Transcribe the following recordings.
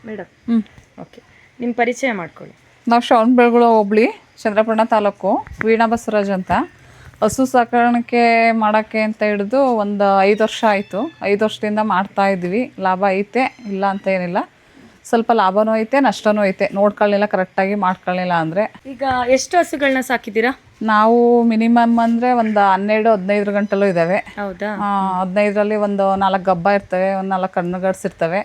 Madam okay, ನಿಮ್ಮ ಪರಿಚಯ ಮಾಡ್ಕೊಳ್ಳಿ. ನಾವು ಶ್ರವಣಬೆಳಗೊಳ ಹೋಬಳಿ ಚಂದ್ರಪಟ್ಟಣ ತಾಲೂಕು, ವೀಣಾ ಬಸವರಾಜ್ ಅಂತ. ಹಸು ಸಾಕಾಣಿಕೆ ಮಾಡೋಕ್ಕೆ ಅಂತ ಹಿಡಿದು ಒಂದು 5 ವರ್ಷ ಆಯಿತು. 5 ವರ್ಷದಿಂದ ಮಾಡ್ತಾಯಿದ್ವಿ. ಲಾಭ ಐತೆ, ಇಲ್ಲ ಅಂತ ಏನಿಲ್ಲ. ಸ್ವಲ್ಪ ಲಾಭನೂ ಐತೆ, ನಷ್ಟನೂ ಐತೆ. ನೋಡ್ಕೊಳ್ಳಿಲ್ಲ, ಕರೆಕ್ಟಾಗಿ ಮಾಡ್ಕೊಳ್ಳಿಲ್ಲ ಅಂದರೆ. ಈಗ ಎಷ್ಟು ಹಸುಗಳನ್ನ ಸಾಕಿದ್ದೀರಾ? ನಾವು ಮಿನಿಮಮ್ ಅಂದರೆ ಒಂದು 12-15 ಗಂಟಲು ಇದ್ದಾವೆ. ಹೌದಾ? 15ರಲ್ಲಿ ಒಂದು 4 ಗಬ್ಬ ಇರ್ತವೆ, ಒಂದು 4 ಕಣ್ಣುಗಡ್ಸ್ ಇರ್ತವೆ,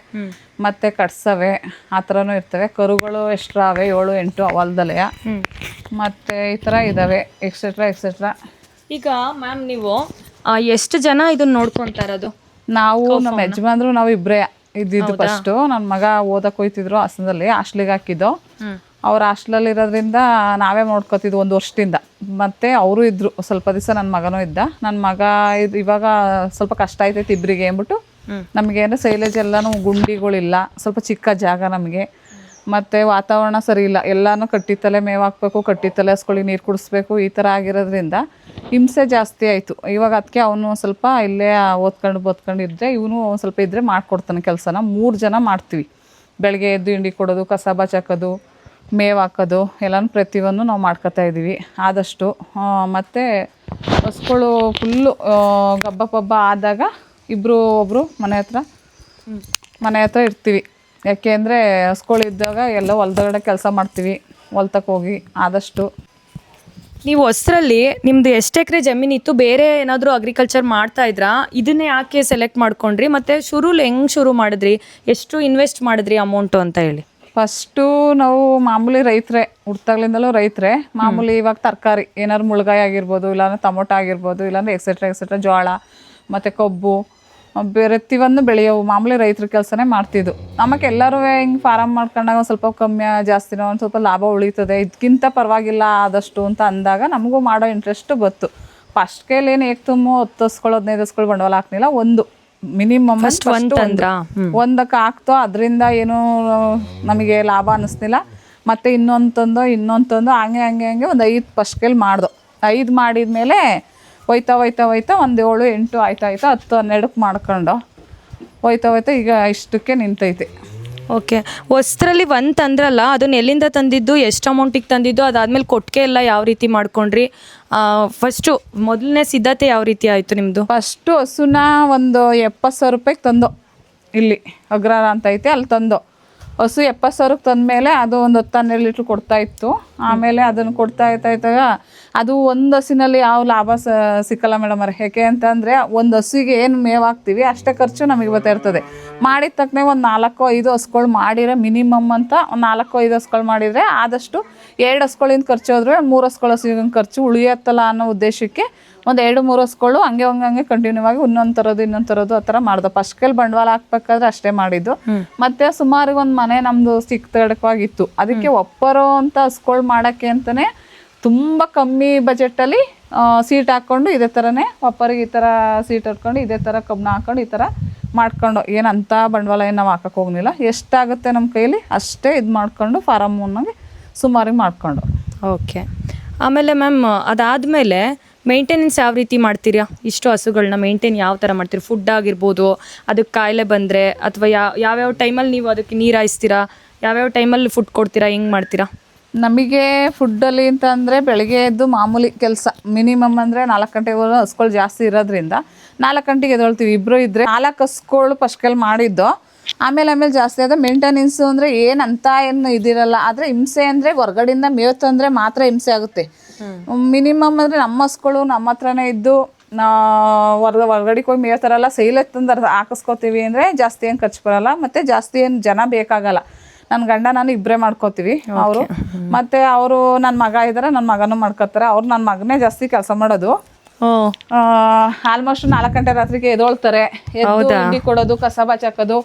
ಮತ್ತು ಕಟ್ಸವೆ ಆ ಥರನೂ ಇರ್ತವೆ. ಕರುಗಳು ಎಕ್ಸ್ಟ್ರಾ ಅವೆ, 7-8 ಹೊಲದಲ್ಲೇ. ಮತ್ತು ಈ ಥರ ಇದ್ದಾವೆ, ಎಕ್ಸೆಟ್ರಾ. ಈಗ ಮ್ಯಾಮ್, ನೀವು ಎಷ್ಟು ಜನ ಇದನ್ನ ನೋಡ್ಕೊತಾ ಇರೋದು? ನಾವು ನಮ್ಮ ಯಜಮಾನ್ರು ನಾವು ಇಬ್ಬರೇ ಇದ್ದಿದ್ದು. ಫಸ್ಟು ನನ್ನ ಮಗ ಓದಕ್ಕೆ ಹೋಯ್ತಿದ್ರು ಹಾಸನದಲ್ಲಿ, ಹಾಸ್ಟ್ಲಿಗೆ ಹಾಕಿದ್ದು. ಅವ್ರು ಹಾಸ್ಟ್ಲಲ್ಲಿ ಇರೋದ್ರಿಂದ ನಾವೇ ನೋಡ್ಕೊತಿದ್ವು 1 ವರ್ಷದಿಂದ. ಮತ್ತು ಅವರು ಇದ್ದರು ಸ್ವಲ್ಪ ದಿವಸ, ನನ್ನ ಮಗನೂ ಇದ್ದ. ನನ್ನ ಮಗ ಇವಾಗ ಸ್ವಲ್ಪ ಕಷ್ಟ ಆಯ್ತೈತೆ ಇಬ್ಬರಿಗೆ ಅಂದ್ಬಿಟ್ಟು ನಮಗೇನು ಸೈಲೇಜ್ ಎಲ್ಲನೂ ಗುಂಡಿಗಳಿಲ್ಲ, ಸ್ವಲ್ಪ ಚಿಕ್ಕ ಜಾಗ ನಮಗೆ. ಮತ್ತು ವಾತಾವರಣ ಸರಿ ಇಲ್ಲ, ಎಲ್ಲನೂ ಕಟ್ಟಿತ್ತಲೆ ಮೇವು ಹಾಕ್ಬೇಕು, ಕಟ್ಟಿತ್ತಲೆ ಹಸ್ಗಳಿಗೆ ನೀರು ಕುಡಿಸ್ಬೇಕು, ಈ ಥರ ಆಗಿರೋದ್ರಿಂದ ಹಿಂಸೆ ಜಾಸ್ತಿ ಆಯಿತು. ಇವಾಗ ಅದಕ್ಕೆ ಅವನು ಸ್ವಲ್ಪ ಇಲ್ಲೇ ಓದ್ಕೊಂಡು ಇದ್ದರೆ, ಇವನು ಸ್ವಲ್ಪ ಇದ್ದರೆ ಮಾಡಿಕೊಡ್ತಾನೆ ಕೆಲಸನ. 3 ಜನ ಮಾಡ್ತೀವಿ. ಬೆಳಗ್ಗೆ ಎದ್ದು ಹಿಂಡಿ ಕೊಡೋದು, ಕಸ ಬಾಚಾಕೋದು, ಮೇವು ಹಾಕೋದು, ಎಲ್ಲನೂ ಪ್ರತಿಯೊಂದು ನಾವು ಮಾಡ್ಕೊತಾ ಇದ್ದೀವಿ ಆದಷ್ಟು. ಮತ್ತು ಹಸುಗಳು ಫುಲ್ಲು ಗಬ್ಬ ಪಬ್ಬ ಆದಾಗ ಒಬ್ಬರು ಮನೆ ಹತ್ರ ಇರ್ತೀವಿ. ಯಾಕೆ ಅಂದರೆ ಹಸುಗಳು ಇದ್ದಾಗ ಎಲ್ಲ ಹೊಲ್ದಗಡೆ ಕೆಲಸ ಮಾಡ್ತೀವಿ, ಹೊಲ್ತಕ್ಕೆ ಹೋಗಿ ಆದಷ್ಟು. ನೀವು ಹೊಸರಲ್ಲಿ ನಿಮ್ಮದು ಎಷ್ಟು ಎಕರೆ ಜಮೀನಿತ್ತು? ಬೇರೆ ಏನಾದರೂ ಅಗ್ರಿಕಲ್ಚರ್ ಮಾಡ್ತಾ ಇದ್ರಾ? ಇದನ್ನೇ ಯಾಕೆ ಸೆಲೆಕ್ಟ್ ಮಾಡ್ಕೊಂಡ್ರಿ? ಮತ್ತು ಹೆಂಗೆ ಶುರು ಮಾಡಿದ್ರಿ? ಎಷ್ಟು ಇನ್ವೆಸ್ಟ್ ಮಾಡಿದ್ರಿ ಅಮೌಂಟು ಅಂತ ಹೇಳಿ. ಫಸ್ಟು ನಾವು ಮಾಮೂಲಿ ರೈತರೇ, ಹುಟ್ಟಾಗ್ಲಿಂದಲೂ ರೈತರೇ. ಮಾಮೂಲಿ ಇವಾಗ ತರಕಾರಿ ಏನಾದ್ರು ಮುಳ್ಗಾಯಿ ಆಗಿರ್ಬೋದು, ಇಲ್ಲಾಂದ್ರೆ ಟೊಮೊಟೊ ಆಗಿರ್ಬೋದು, ಇಲ್ಲಾಂದ್ರೆ ಎಕ್ಸೆಟ್ರಾ ಜೋಳ ಮತ್ತು ಕಬ್ಬು ಪ್ರತಿಯೊಂದು ಬೆಳೆಯೋವು ಮಾಮೂಲಿ ರೈತರ ಕೆಲಸನೇ ಮಾಡ್ತಿದ್ದು. ನಮಗೆ ಎಲ್ಲರೂ ಹಿಂಗೆ ಫಾರಮ್ ಮಾಡ್ಕೊಂಡಾಗ ಒಂದು ಸ್ವಲ್ಪ ಕಮ್ಮಿ ಜಾಸ್ತಿನೋ ಒಂದು ಸ್ವಲ್ಪ ಲಾಭ ಉಳಿತದೆ, ಇದಕ್ಕಿಂತ ಪರವಾಗಿಲ್ಲ ಆದಷ್ಟು ಅಂತ ಅಂದಾಗ ನಮಗೂ ಮಾಡೋ ಇಂಟ್ರೆಸ್ಟು ಬಂತು. ಫಸ್ಟ್ ಕೈಲೇನು ಏಕೆ 10 ಹಸುಗಳು 15 ಹಸುಗಳು ಬಂಡವಾಳ ಹಾಕ್ನಿಲ್ಲ, ಒಂದು ಮಿನಿಮಮ್ ಒಂದಕ್ಕೆ ಹಾಕ್ತೋ, ಅದರಿಂದ ಏನೂ ನಮಗೆ ಲಾಭ ಅನ್ನಿಸ್ನಿಲ್ಲ. ಮತ್ತು ಇನ್ನೊಂದು ಹಂಗೆ ಒಂದು 5 ಫಸ್ಟ್ ಕೈಲಿ ಮಾಡ್ದೋ. 5 ಮಾಡಿದ್ಮೇಲೆ ಹೋಯ್ತಾ ಒಂದು 7-8 ಆಯ್ತಾ 10-12 ಮಾಡ್ಕೊಂಡು ಹೋಯ್ತಾ ಈಗ ಇಷ್ಟಕ್ಕೆ ನಿಂತೈತೆ. ಓಕೆ, ಹೊಸರಲ್ಲಿ ತಂದ್ರಲ್ಲ, ಅದನ್ನ ಎಲ್ಲಿಂದ ತಂದಿದ್ದು, ಎಷ್ಟು ಅಮೌಂಟಿಗೆ ತಂದಿದ್ದು, ಅದಾದಮೇಲೆ ಕೊಟ್ಟಿಗೆ ಎಲ್ಲ ಯಾವ ರೀತಿ ಮಾಡ್ಕೊಂಡ್ರಿ? ಫಸ್ಟು ಮೊದಲನೇ ಸಿದ್ಧತೆ ಯಾವ ರೀತಿ ಆಯಿತು ನಿಮ್ಮದು? ಫಸ್ಟು ಹಸುನ ಒಂದು 70,000 ರೂಪಾಯಿಗೆ ತಂದು, ಇಲ್ಲಿ ಅಗ್ರಹಾರ ಅಂತ ಐತೆ ಅಲ್ಲಿ ತಂದು. ಹಸು 70,000ಕ್ಕೆ ತಂದಮೇಲೆ ಅದು ಒಂದು 10-12 ಲೀಟ್ರ್ ಕೊಡ್ತಾಯಿತ್ತು. ಆಮೇಲೆ ಅದನ್ನು ಕೊಡ್ತಾ ಇದ್ದಾಗ ಅದು ಒಂದು ಹಸಿನಲ್ಲಿ ಯಾವ ಲಾಭ ಸಿಕ್ಕಲ್ಲ ಮೇಡಮ್ ಅವ್ರೆ. ಯಾಕೆ ಅಂತಂದರೆ ಒಂದು ಹಸುವಿಗೆ ಏನು ಮೇವು ಹಾಕ್ತೀವಿ ಅಷ್ಟೇ ಖರ್ಚು ನಮಗೆ ಬರ್ತಾ ಇರ್ತದೆ. ಮಾಡಿದ ತಕ್ಕನೆ ಒಂದು 4-5 ಹಸುಗಳು ಮಾಡಿದರೆ ಮಿನಿಮಮ್ ಅಂತ, ಒಂದು 4-5 ಹಸುಗಳು ಮಾಡಿದರೆ ಆದಷ್ಟು 2 ಹಸುಗಳಿಂದ ಖರ್ಚು ಹೋದ್ರೆ 3 ಹಸುಗಳ ಹಸುವಿನ ಖರ್ಚು ಉಳಿಯತ್ತಲ್ಲ ಅನ್ನೋ ಉದ್ದೇಶಕ್ಕೆ ಒಂದು 2-3 ಹಸುಗಳು ಹಂಗೆ ಕಂಟಿನ್ಯೂ ಆಗಿ ಇನ್ನೊಂದು ತರೋದು ಆ ಥರ ಮಾಡ್ದು. ಫಸ್ಟ್ ಕೈಲಿ ಬಂಡವಾಳ ಹಾಕ್ಬೇಕಾದ್ರೆ ಅಷ್ಟೇ ಮಾಡಿದ್ದು. ಮತ್ತು ಸುಮಾರು ಒಂದು ಮನೆ ನಮ್ಮದು ಚಿಕ್ಕದಡಕವಾಗಿತ್ತು, ಅದಕ್ಕೆ ಒಪ್ಪರೋ ಅಂತ ಹಸುಗಳು ಮಾಡೋಕ್ಕೆ ಅಂತಲೇ ತುಂಬ ಕಮ್ಮಿ ಬಜೆಟಲ್ಲಿ ಸೀಟ್ ಹಾಕ್ಕೊಂಡು ಇದೇ ಥರನೇ ಒಪ್ಪರಿಗೆ ಈ ಥರ ಸೀಟ್ ಹಾಕ್ಕೊಂಡು ಇದೇ ಥರ ಕಬ್ಬನ್ನ ಹಾಕ್ಕೊಂಡು ಈ ಥರ ಮಾಡ್ಕೊಂಡು, ಏನಂತ ಬಂಡವಾಳ ಏನು ನಾವು ಹಾಕಕ್ಕೆ ಹೋಗಲಿಲ್ಲ. ಎಷ್ಟಾಗುತ್ತೆ ನಮ್ಮ ಕೈಲಿ ಅಷ್ಟೇ ಇದು ಮಾಡ್ಕೊಂಡು ಫಾರಮ್ಮನ್ನಾಗಿ ಸುಮಾರಿಗೆ ಮಾಡಿಕೊಂಡು. ಓಕೆ, ಆಮೇಲೆ ಮ್ಯಾಮ್ ಅದಾದಮೇಲೆ ಮೇಂಟೆನೆನ್ಸ್ ಯಾವ ರೀತಿ ಮಾಡ್ತೀರಾ? ಇಷ್ಟು ಹಸುಗಳನ್ನ ಮೇಂಟೈನ್ ಯಾವ ಥರ ಮಾಡ್ತೀರಿ? ಫುಡ್ ಆಗಿರ್ಬೋದು, ಅದಕ್ಕೆ ಕಾಯಿಲೆ ಬಂದರೆ ಅಥವಾ ಯಾವ್ಯಾವ ಟೈಮಲ್ಲಿ ನೀವು ಅದಕ್ಕೆ ನೀರು ಹಾಯಿಸ್ತೀರಾ, ಯಾವ್ಯಾವ ಟೈಮಲ್ಲಿ ಫುಡ್ ಕೊಡ್ತೀರಾ, ಹೆಂಗೆ ಮಾಡ್ತೀರಾ? ನಮಗೆ ಫುಡ್ಡಲ್ಲಿ ಅಂತ ಅಂದರೆ ಬೆಳಗ್ಗೆ ಎದ್ದು ಮಾಮೂಲಿ ಕೆಲಸ ಮಿನಿಮಮ್ ಅಂದರೆ 4 ಗಂಟೆವರೆಗೂ ಹಸುಗಳು ಜಾಸ್ತಿ ಇರೋದ್ರಿಂದ 4 ಗಂಟೆಗೆ ಎದ್ದೇಳ್ತೀವಿ. ಇಬ್ಬರು ಇದ್ದರೆ 4 ಹಸುಗಳು ಫಸ್ಟ್ ಕೈಲಿ ಮಾಡಿದ್ದು. ಆಮೇಲೆ ಜಾಸ್ತಿ ಆದರೆ ಮೇಂಟೆನೆನ್ಸು ಅಂದರೆ ಏನು ಇದಿರಲ್ಲ. ಆದರೆ ಹಿಂಸೆ ಅಂದರೆ ಹೊರ್ಗಡೆಯಿಂದ ಮೇವು ತಂದರೆ ಮಾತ್ರ ಹಿಂಸೆ ಆಗುತ್ತೆ. ಮಿನಿಮಮ್ ಅಂದರೆ ನಮ್ಮ ಹಸುಗಳು ನಮ್ಮ ಹತ್ರನೇ ಇದ್ದು ಹೊರ್ಗಡೆಗೆ ಹೋಗಿ ಮೇವು ತರಲ್ಲ, ಸೈಲೆಜ್ ತಂದು ಹಾಕಿಸ್ಕೋತೀವಿ ಅಂದರೆ ಜಾಸ್ತಿ ಏನು ಖರ್ಚು ಬರೋಲ್ಲ, ಮತ್ತು ಜಾಸ್ತಿ ಏನು ಜನ ಬೇಕಾಗಲ್ಲ. ನನ್ನ ಗಂಡ ನಾನು ಇಬ್ಬರೇ ಮಾಡ್ಕೋತೀವಿ. ಅವರು ಮತ್ತು ಅವರು ನನ್ನ ಮಗ ಇದ್ದಾರೆ, ನನ್ನ ಮಗನೂ ಮಾಡ್ಕೋತಾರೆ. ಅವ್ರು ನನ್ನ ಮಗನೇ ಜಾಸ್ತಿ ಕೆಲಸ ಮಾಡೋದು. ಆಲ್ಮೋಸ್ಟ್ 4 ಗಂಟೆ ರಾತ್ರಿಗೆ ಎದ್ದೊಳ್ತಾರೆ, ತಿಂಡಿ ಕೊಡೋದು, ಕಸ ಬಾಚಾಕೋದು,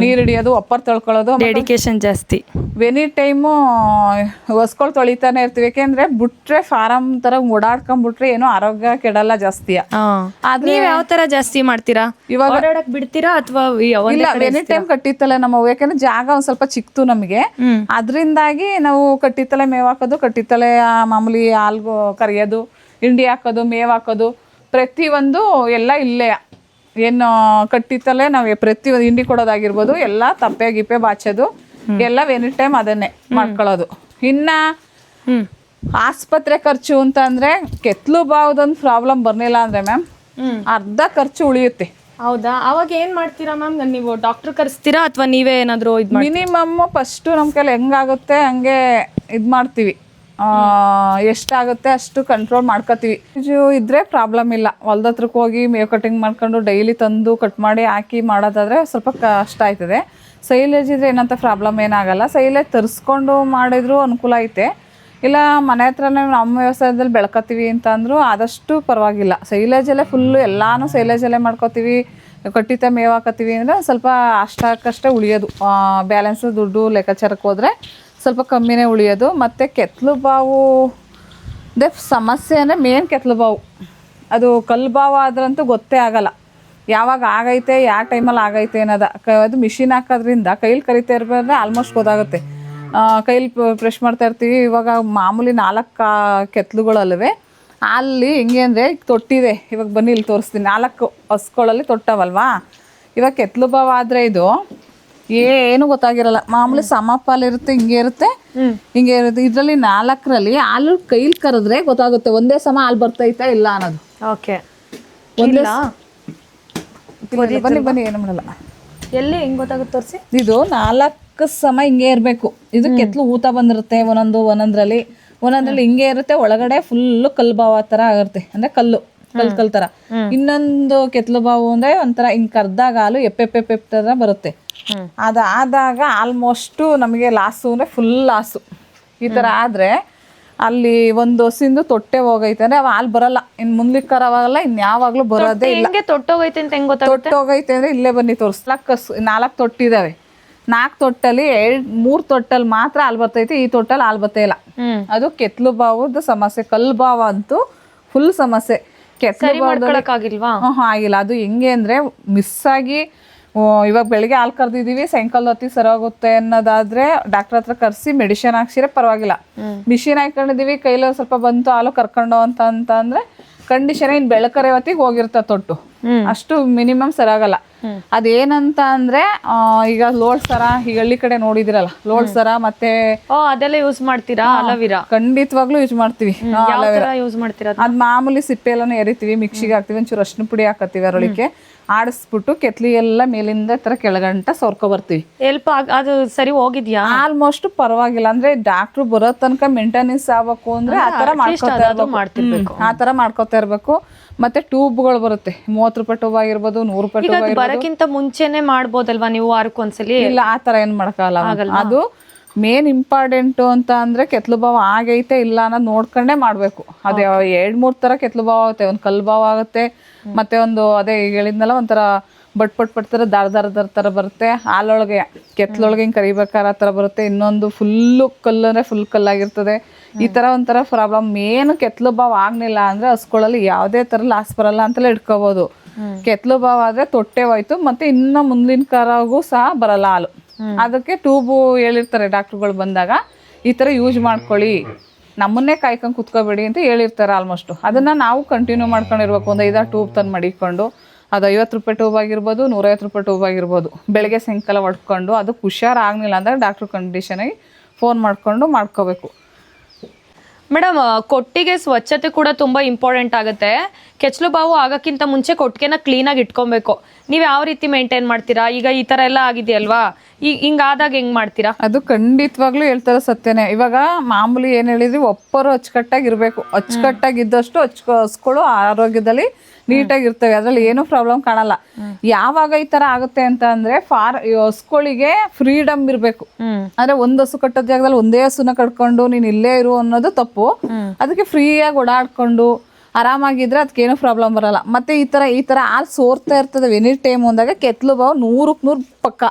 ನೀರು ಹಿಡಿಯೋದು, ಒಪ್ಪರ್ ತೊಳ್ಕೊಳ್ಳೋದು, ಡೆಡಿಕೇಶನ್ ಜಾಸ್ತಿ. ಎನಿ ಟೈಮು ಹೊಸ್ಕೊಳ್ ತೊಳಿತಾನೆ ಇರ್ತೀವಿ. ಯಾಕೆಂದ್ರೆ ಬಿಟ್ರೆ ಫಾರಂ ತರ ಓಡಾಡ್ಕೊಂಡ್ಬಿಟ್ರೆ ಏನೋ ಆರೋಗ್ಯ ಕೆಡಲ್ಲ ಜಾಸ್ತಿ. ಆದ್ರೆ ಯಾವ ತರ ಜಾಸ್ತಿ ಮಾಡ್ತೀರಾ? ಇವಾಗ ಓಡಾಡಕ್ ಬಿಡ್ತೀರಾ ಅಥವಾ ಎನಿ ಟೈಮ್ ಕಟ್ಟಿತ್ತಲೆ ನಮ್ಮ, ಯಾಕಂದ್ರೆ ಜಾಗ ಒಂದ್ ಸ್ವಲ್ಪ ಚಿಕ್ತು ನಮಗೆ, ಅದರಿಂದಾಗಿ ನಾವು ಕಟ್ಟಿತ್ತಲೆ ಮೇವ್ ಹಾಕೋದು, ಕಟ್ಟಿತ್ತಲೆ ಮಾಮೂಲಿ ಹಾಲ್ಗು ಕರಿಯೋದು, ಹಿಂಡಿ ಹಾಕೋದು, ಮೇವ್ ಹಾಕೋದು, ಪ್ರತಿಯೊಂದು ಎಲ್ಲ ಇಲ್ಲೇ ಏನು ಕಟ್ಟಿತ್ತಲೆ ನಾವು ಪ್ರತಿಯೊಂದು ಹಿಂಡಿ ಕೊಡೋದಾಗಿರ್ಬೋದು, ಎಲ್ಲ ತಪ್ಪೆ ಗಿಪ್ಪೆ ಬಾಚೋದು ಎಲ್ಲ ಎನಿ ಟೈಮ್ ಅದನ್ನೇ ಮಾಡ್ಕೊಳ್ಳೋದು. ಇನ್ನ ಆಸ್ಪತ್ರೆ ಖರ್ಚು ಅಂತ ಅಂದ್ರೆ ಕೆತ್ಲು ಬಾವದೊಂದು ಪ್ರಾಬ್ಲಮ್ ಬರ್ಲಿಲ್ಲ ಅಂದ್ರೆ ಮ್ಯಾಮ್ ಅರ್ಧ ಖರ್ಚು ಉಳಿಯುತ್ತೆ. ಹೌದಾ? ಅವಾಗ ಏನ್ ಮಾಡ್ತೀರಾ ಮ್ಯಾಮ್? ನೀವು ಡಾಕ್ಟರ್ ಕರೆಸ್ತೀರಾ ಅಥವಾ ನೀವೇ ಏನಾದ್ರು ಇದು ಮಿನಿಮಮ್ ಫಸ್ಟ್ ನಮ್ಮ ಕೈಲಿ ಹೆಂಗಾಗುತ್ತೆ ಹಂಗೆ ಇದು ಮಾಡ್ತೀವಿ. ಎಷ್ಟಾಗುತ್ತೆ ಅಷ್ಟು ಕಂಟ್ರೋಲ್ ಮಾಡ್ಕೋತೀವಿ. ಇದ್ರೆ ಪ್ರಾಬ್ಲಮ್ ಇಲ್ಲ. ಹೊಲ್ದ ಹತ್ರಕ್ಕೆ ಹೋಗಿ ಮೇವ್ ಕಟಿಂಗ್ ಮಾಡ್ಕೊಂಡು ಡೈಲಿ ತಂದು ಕಟ್ ಮಾಡಿ ಹಾಕಿ ಮಾಡೋದಾದ್ರೆ ಸ್ವಲ್ಪ ಕಷ್ಟ ಆಯ್ತದೆ. ಸೈಲೇಜ್ ಇದ್ರೆ ಏನಂತ ಪ್ರಾಬ್ಲಮ್ ಏನಾಗಲ್ಲ. ಸೈಲೇಜ್ ತರಿಸ್ಕೊಂಡು ಮಾಡಿದ್ರು ಅನುಕೂಲ ಐತೆ. ಇಲ್ಲ ಮನೆ ಹತ್ರನೇ ನಮ್ಮ ವ್ಯವಸಾಯದಲ್ಲಿ ಬೆಳ್ಕೊತೀವಿ ಅಂತ ಅಂದರೂ ಆದಷ್ಟು ಪರವಾಗಿಲ್ಲ. ಸೈಲೇಜಲ್ಲೇ ಫುಲ್ಲು ಎಲ್ಲಾನು ಸೈಲೇಜಲ್ಲೇ ಮಾಡ್ಕೋತೀವಿ, ಕಟ್ಟಿತ ಮೇವು ಹಾಕೋತೀವಿ ಅಂದರೆ ಸ್ವಲ್ಪ ಅಷ್ಟಕ್ಕಷ್ಟೇ ಉಳಿಯೋದು. ಬ್ಯಾಲೆನ್ಸ್ ದುಡ್ಡು ಲೆಕ್ಕಾಚಾರಕ್ಕೆ ಹೋದರೆ ಸ್ವಲ್ಪ ಕಮ್ಮಿನೇ ಉಳಿಯೋದು. ಮತ್ತು ಕೆತ್ಲು ಬಾವು ಸಮಸ್ಯೆ ಅಂದರೆ ಮೇನ್ ಕೆತ್ಲು ಬಾವು. ಅದು ಕಲ್ಲು ಬಾವು ಆದ್ರಂತೂ ಗೊತ್ತೇ ಆಗಲ್ಲ ಯಾವಾಗ ಆಗೈತೆ, ಯಾವ ಟೈಮಲ್ಲಿ ಆಗೈತೆ ಅನ್ನೋದು. ಅದು ಮಿಷಿನ್ ಹಾಕೋದ್ರಿಂದ ಕೈಲಿ ಕರಿತಾ ಇರ್ಬೇಕಾದ್ರೆ ಆಲ್ಮೋಸ್ಟ್ ಗೊತ್ತಾಗುತ್ತೆ. ಕೈಲಿ ಪ್ರೆಶ್ ಮಾಡ್ತಾ ಇರ್ತೀವಿ. ಇವಾಗ ಮಾಮೂಲಿ 4 ಕೆತ್ಲುಗಳಲ್ಲವೇ ಅಲ್ಲಿ ಹೆಂಗೆ ಅಂದರೆ ಈಗ ತೊಟ್ಟಿದೆ. ಇವಾಗ ಬನ್ನಿ ಇಲ್ಲಿ ತೋರಿಸ್ತೀನಿ. 4 ಹಸ್ಗಳಲ್ಲಿ ತೊಟ್ಟವಲ್ವಾ. ಇವಾಗ ಕೆತ್ಲು ಬಾವ ಆದರೆ ಇದು ಏನು ಗೊತ್ತಾಗಿರಲ್ಲ. ಮಾಮೂಲಿ ಸಮಪಾಲಿರುತ್ತೆ, ಹಿಂಗೆ ಇರುತ್ತೆ, ಹಿಂಗೆ ಇರುತ್ತೆ. ಇದರಲ್ಲಿ 4ರಲ್ಲಿ ಹಾಲು ಕೈಲಿ ಕರೆದ್ರೆ ಗೊತ್ತಾಗುತ್ತೆ ಒಂದೇ ಸಮ ಹಾಲು ಬರ್ತೈತಾ ಇಲ್ಲ ಅನ್ನೋದು. ಓಕೆ, ಒಂದೇ ಬನ್ನಿ ಏನು ಮಾಡಲ್ಲ. ಎಲ್ಲಿ ಹೆಂಗ್ ಗೊತ್ತಾಗುತ್ತೆ ತೋರಿಸಿ. ಇದು 4 ಸಮ ಹಿಂಗೆ ಇರಬೇಕು. ಇದು ಕೆತ್ಲು ಊತ ಬಂದಿರುತ್ತೆ ಒಂದೊಂದ್ರಲ್ಲಿ ಹಿಂಗೆ ಇರುತ್ತೆ. ಒಳಗಡೆ ಫುಲ್ಲು ಕಲ್ಲು ಬಾವ ಥರ ಆಗಿರುತ್ತೆ, ಅಂದರೆ ಕಲ್ ಥರ. ಇನ್ನೊಂದು ಕೆತ್ಲು ಬಾವು ಅಂದರೆ ಒಂಥರ ಹಿಂಗೆ ಕರ್ದಾಗ ಹಾಲು ಎಪ್ಪೆಪ್ಪೆಪ್ಪೆ ಥರ ಬರುತ್ತೆ. ಅದಾದಾಗ ಆಲ್ಮೋಸ್ಟು ನಮಗೆ ಲಾಸು ಅಂದರೆ ಫುಲ್ ಲಾಸು. ಈ ಥರ ಆದರೆ ಅಲ್ಲಿ ಒಂದು ಹಸಿಂದು ತೊಟ್ಟೆ ಹೋಗೈತೆ ಅಂದರೆ ಅವ ಹಾಲು ಬರಲ್ಲ. ಇನ್ನು ಮುಂದಕ್ಕೆ ಕರವಾಗಲ್ಲ, ಇನ್ಯಾವಾಗಲೂ ಬರೋದೇ ಇಲ್ಲ. ತೊಟ್ಟೋಗೈತೆ ಅಂತ ಹೆಂಗ್ ಗೊತ್ತಾಗುತ್ತೆ? ತೊಟ್ಟೋಗೈತೆ ಅಂದರೆ ಇಲ್ಲೇ ಬನ್ನಿ ತೋರಿಸ್. 4 ತೊಟ್ಟಿದ್ದಾವೆ. 4 ತೊಟ್ಟಲ್ಲಿ 3 ತೊಟ್ಟಲ್ಲಿ ಮಾತ್ರ ಹಾಲು ಬರ್ತೈತಿ. ಈ ತೊಟ್ಟಲ್ಲಿ ಹಾಲು ಬರ್ತೇ ಇಲ್ಲ. ಅದು ಕೆತ್ಲು ಬಾವದ ಸಮಸ್ಯೆ. ಕಲ್ಲು ಬಾವ ಅಂತೂ ಫುಲ್ ಸಮಸ್ಯೆ. ಕೆತ್ಲು ಆಗಿಲ್ವಾ? ಆಗಿಲ್ಲ. ಅದು ಹೆಂಗೆ ಅಂದರೆ ಮಿಸ್ಸಾಗಿ ಇವಾಗ ಬೆಳಿಗ್ಗೆ ಹಾಲು ಕರೆದಿದ್ದೀವಿ, ಸಾಯಂಕಾಲದ ಹೊತ್ತಿಗೆ ಸರಿಯಾಗುತ್ತೆ ಅನ್ನೋದಾದ್ರೆ ಡಾಕ್ಟರ್ ಹತ್ರ ಕರೆಸಿ ಮೆಡಿಸಿನ್ ಹಾಕ್ಸಿದ್ರೆ ಪರವಾಗಿಲ್ಲ. ಮಿಷಿನ್ ಹಾಕೊಂಡಿದ್ದೀವಿ, ಕೈಲಿ ಸ್ವಲ್ಪ ಬಂತು ಹಾಲು ಕರ್ಕೊಂಡು ಅಂತ ಅಂದ್ರೆ ಕಂಡೀಷನ್ ಇನ್ನು ಬೆಳಕರೆ ಹೊತ್ತಿಗೆ ಹೋಗಿರ್ತ ತೊಟ್ಟು. ಅಷ್ಟು ಮಿನಿಮಮ್ ಸರಿಯಾಗಲ್ಲ. ಅದೇನಂತ ಅಂದ್ರೆ ಈಗ ಲೋಡ್ ಸರ, ಈಗ ಹಳ್ಳಿ ಕಡೆ ನೋಡಿದಿರಲ್ಲ ಲೋಡ್ ಸರ, ಮತ್ತೆ ಅದೆಲ್ಲ ಯೂಸ್ ಮಾಡ್ತೀರಾ? ಅಲೋವಿರಾ ಖಂಡಿತವಾಗ್ಲೂ ಯೂಸ್ ಮಾಡ್ತೀವಿ. ಯೂಸ್ ಮಾಡ್ತೀರಾ? ಅದ್ ಮಾಮೂಲಿ ಸಿಪ್ಪೆ ಎಲ್ಲಾನು ಎರಿತೀವಿ, ಮಿಕ್ಸಿಗೆ ಹಾಕ್ತಿವಿ, ಒಂಚೂರು ಅರ್ಶಿನ ಪುಡಿ ಹಾಕತ್ತೀವಿ, ಅದರೊಳಗೆ ಆಡಿಸ್ಬಿಟ್ಟು ಕೆತ್ಲಿ ಎಲ್ಲ ಮೇಲಿಂದ ತರ ಕೆಳಗಂಟ ಸೋರ್ಕೊ ಬರ್ತೀವಿ. ಅದು ಸರಿ ಹೋಗಿದ್ಯಾ? ಆಲ್ಮೋಸ್ಟ್ ಪರವಾಗಿಲ್ಲ. ಅಂದ್ರೆ ಡಾಕ್ಟ್ರು ಬರೋ ತನಕ ಮೇಂಟೆನೆನ್ಸ್ ಆಗ್ಬೇಕು ಅಂದ್ರೆ ಆತರ ಮಾಡ್ಕೋತಾ ಇರ್ಬೇಕು. ಮತ್ತೆ ಟ್ಯೂಬ್ಗಳು ಬರುತ್ತೆ, 30 ರೂಪಾಯಿ ಟ್ಯೂಬ್ ಆಗಿರ್ಬೋದು, 100 ರೂಪಾಯಿ ಟ್ಯೂಬ್ ಆಗಿರ್ಬೋದು. ಬರಕ್ಕಿಂತ ಮುಂಚೆನೆ ಮಾಡ್ಬೋದಲ್ವಾ ನೀವು ವಾರಕ್ಕೊಂದ್ಸಲಿ? ಇಲ್ಲ, ಆತರ ಏನ್ ಮಾಡಕ್ಕಾಗಲ್ಲ. ಅದು ಮೇನ್ ಇಂಪಾರ್ಟೆಂಟು ಅಂತ ಅಂದ್ರೆ ಕೆತ್ಲು ಬಾವ ಆಗೈತೆ ಇಲ್ಲ ಅನ್ನೋದು ನೋಡ್ಕೊಂಡೇ ಮಾಡ್ಬೇಕು. ಅದೇ 2-3 ತರ ಕೆತ್ಲು ಬಾವ ಆಗುತ್ತೆ. ಒಂದು ಕಲ್ಲು ಬಾವ ಆಗುತ್ತೆ, ಮತ್ತೆ ಒಂದು ಅದೇ ಹೇಳಿದ್ನಲ್ಲ ಒಂಥರ ಬಟ್ ತರ ದಾರ ತರ ಬರುತ್ತೆ. ಹಾಲೊಳಗೆ ಕೆತ್ಲೊಳಗೆ ಹಿಂಗೆ ಕರಿಬೇಕಾರೆ ಆ ಥರ ಬರುತ್ತೆ. ಇನ್ನೊಂದು ಫುಲ್ಲು ಕಲ್ಲು ಅಂದರೆ ಫುಲ್ ಕಲ್ಲಾಗಿರ್ತದೆ. ಈ ಥರ ಒಂಥರ ಪ್ರಾಬ್ಲಮ್. ಮೇನ್ ಕೆತ್ಲು ಬಾವ್ ಆಗಲಿಲ್ಲ ಅಂದರೆ ಹಸ್ಕೊಳ್ಳಲ್ಲಿ ಯಾವುದೇ ಥರ ಲಾಸ್ ಬರಲ್ಲ ಅಂತಲೇ ಇಟ್ಕೋಬೋದು. ಕೆತ್ಲು ಬಾವ್ ಆದರೆ ತೊಟ್ಟೆ ಹೋಯ್ತು, ಮತ್ತು ಇನ್ನು ಮುಂದಿನ ಕರಾಗೂ ಸಹ ಬರಲ್ಲ ಹಾಲು. ಅದಕ್ಕೆ ಟ್ಯೂಬು ಹೇಳಿರ್ತಾರೆ ಡಾಕ್ಟ್ರುಗಳು ಬಂದಾಗ, ಈ ಥರ ಯೂಸ್ ಮಾಡ್ಕೊಳ್ಳಿ, ನಮ್ಮನ್ನೇ ಕಾಯ್ಕೊಂಡು ಕುತ್ಕೋಬೇಡಿ ಅಂತ ಹೇಳಿರ್ತಾರೆ ಆಲ್ಮೋಸ್ಟು. ಅದನ್ನು ನಾವು ಕಂಟಿನ್ಯೂ ಮಾಡ್ಕೊಂಡಿರ್ಬೇಕು. ಒಂದು 5-6 ಟ್ಯೂಬ್ ತಂದು ಮಡಿಕೊಂಡು, ಅದು 50 ರೂಪಾಯಿ ಟ್ಯೂಬ್ ಆಗಿರ್ಬೋದು, 150 ರೂಪಾಯಿ ಟ್ಯೂಬ್ ಆಗಿರ್ಬೋದು, ಬೆಳಗ್ಗೆ ಸಾಯಂಕಾಲ ಹೊಡ್ಕೊಂಡು ಅದಕ್ಕೆ ಹುಷಾರಾಗಲಿಲ್ಲ ಅಂದರೆ ಡಾಕ್ಟ್ರು ಕಂಡೀಷನಾಗಿ ಫೋನ್ ಮಾಡಿಕೊಂಡು ಮಾಡ್ಕೋಬೇಕು. ಮೇಡಮ್, ಕೊಟ್ಟಿಗೆ ಸ್ವಚ್ಛತೆ ಕೂಡ ತುಂಬ ಇಂಪಾರ್ಟೆಂಟ್ ಆಗುತ್ತೆ. ಕೆಚ್ಚಲು ಬಾವು ಆಗೋಕ್ಕಿಂತ ಮುಂಚೆ ಕೊಟ್ಟಿಗೆನ ಕ್ಲೀನಾಗಿ ಇಟ್ಕೊಬೇಕು. ನೀವು ಯಾವ ರೀತಿ ಮೇಂಟೈನ್ ಮಾಡ್ತೀರಾ? ಈಗ ಈ ಥರ ಎಲ್ಲ ಆಗಿದೆಯಲ್ವಾ, ಹಿಂಗಾದಾಗ ಹೆಂಗೆ ಮಾಡ್ತೀರಾ? ಅದು ಖಂಡಿತವಾಗ್ಲೂ ಹೇಳ್ತಾರೆ ಸತ್ಯನೇ. ಇವಾಗ ಮಾಮೂಲಿ ಏನು ಹೇಳಿದ್ವಿ, ಒಪ್ಪರು ಅಚ್ಚುಕಟ್ಟಾಗಿರ್ಬೇಕು. ಅಚ್ಚುಕಟ್ಟಾಗಿದ್ದಷ್ಟು ಹಸ್ಕೊಳ್ಳೋ ಆರೋಗ್ಯದಲ್ಲಿ ನೀಟಾಗಿರ್ತವೆ, ಅದರಲ್ಲಿ ಏನೂ ಪ್ರಾಬ್ಲಮ್ ಕಾಣಲ್ಲ. ಯಾವಾಗ ಈ ಥರ ಆಗುತ್ತೆ ಅಂತ ಅಂದರೆ ಹಸುಗಳಿಗೆ ಫ್ರೀಡಮ್ ಇರಬೇಕು. ಅಂದರೆ ಒಂದು ಹಸು ಕಟ್ಟೋ ಜಾಗದಲ್ಲಿ ಒಂದೇ ಹಸುನ ಕಟ್ಕೊಂಡು ನೀನು ಇಲ್ಲೇ ಇರು ಅನ್ನೋದು ತಪ್ಪು. ಅದಕ್ಕೆ ಫ್ರೀಯಾಗಿ ಓಡಾಡ್ಕೊಂಡು ಆರಾಮಾಗಿದ್ರೆ ಅದಕ್ಕೇನು ಪ್ರಾಬ್ಲಮ್ ಬರಲ್ಲ. ಮತ್ತೆ ಈ ತರ ಹಾಲು ಸೋರ್ತಾ ಇರ್ತದೆ ಎನಿ ಟೈಮ್ ಅಂದಾಗ ಕೆತ್ಲು ಬಾವು 100ಕ್ಕೆ 100 ಪಕ್ಕ.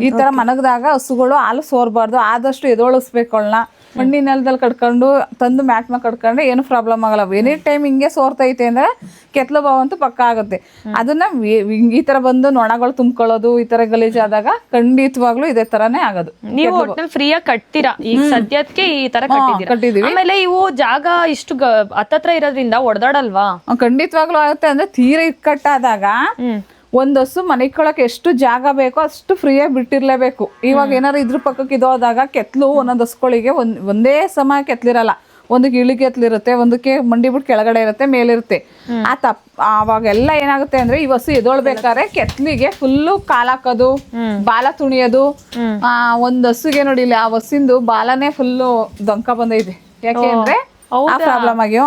ಈ ತರ ಮನಗದಾಗ ಹಸುಗಳು ಹಾಲು ಸೋರ್ಬಾರ್ದು. ಆದಷ್ಟು ಎದೊಳಿಸ್ಬೇಕು ಅವಳನ್ನ. ಮಣ್ಣಿನ ನೆಲದಲ್ಲಿ ಕಟ್ಕೊಂಡು ತಂದು ಮ್ಯಾಟ್ ಮೇಲೆ ಕಟ್ಕೊಂಡ್ರೆ ಏನು ಪ್ರಾಬ್ಲಮ್ ಆಗಲ್ಲ. ಎನಿ ಟೈಮ್ ಹಿಂಗೆ ಸೋರ್ತೈತೆ ಅಂದ್ರೆ ಕೆತ್ಲು ಬಾವು ಅಂತೂ ಪಕ್ಕ ಆಗುತ್ತೆ. ಅದನ್ನ ಈ ತರ ಬಂದು ನೊಣಗಳು ತುಂಬ್ಕೊಳ್ಳೋದು, ಈ ತರ ಗಲೀಜಾದಾಗ ಖಂಡಿತವಾಗ್ಲೂ ಇದೇ ತರಾನೇ ಆಗೋದು. ನೀವು ಒಟ್ಟಿನಲ್ಲಿ ಫ್ರೀಯಾಗಿ ಕಟ್ತೀರಾ? ಈಗ ಸದ್ಯಕ್ಕೆ ಈ ತರ ಕಟ್ಟಿದೀವಿ. ಆಮೇಲೆ ಇವು ಜಾಗ ಇಷ್ಟು ಹತ್ತತ್ರ ಇರೋದ್ರಿಂದ ಒಡೆದಾಡಲ್ವಾ? ಖಂಡಿತವಾಗ್ಲೂ ಆಗುತ್ತೆ. ಅಂದ್ರೆ ತೀರಾ ಇಕ್ಕಟ್ಟಾದಾಗ ಒಂದು ಹಸು ಮನಿಕೊಳಕ್ಕೆ ಎಷ್ಟು ಜಾಗ ಬೇಕೋ ಅಷ್ಟು ಫ್ರೀಯಾಗಿ ಬಿಟ್ಟಿರ್ಲೇಬೇಕು. ಇವಾಗ ಏನಾರು ಇದ್ರ ಪಕ್ಕಕ್ಕೆ ಇದೋದಾಗ ಕೆತ್ತಲು ಒಂದೊಂದು ಹಸುಗಳಿಗೆ ಒಂದೇ ಸಮ ಕೆತ್ತಲಿರಲ್ಲ. ಒಂದಕ್ಕೆ ಇಳಿಗೆ ಎತ್ತಲಿರುತ್ತೆ, ಒಂದಕ್ಕೆ ಮಂಡಿ ಬಿಟ್ಟು ಕೆಳಗಡೆ ಇರುತ್ತೆ, ಮೇಲಿರುತ್ತೆ. ಅವಾಗೆಲ್ಲ ಏನಾಗುತ್ತೆ ಅಂದ್ರೆ ಈ ಹಸು ಎದೊಳ್ಬೇಕಾದ್ರೆ ಕೆತ್ತಲಿಗೆ ಫುಲ್ಲು ಕಾಲಾಕೋದು, ಬಾಲ ತುಣಿಯೋದು. ಒಂದ್ ಹಸುಗೆ ನೋಡಿ ಇಲ್ಲಿ ಆ ಹಸಿಂದು ಬಾಲನೇ ಫುಲ್ಲು ದೊಂಕ ಬಂದೈತೆ. ಯಾಕೆ ಅಂದ್ರೆ ಪ್ರಾಬ್ಲಮ್ ಆಗಿ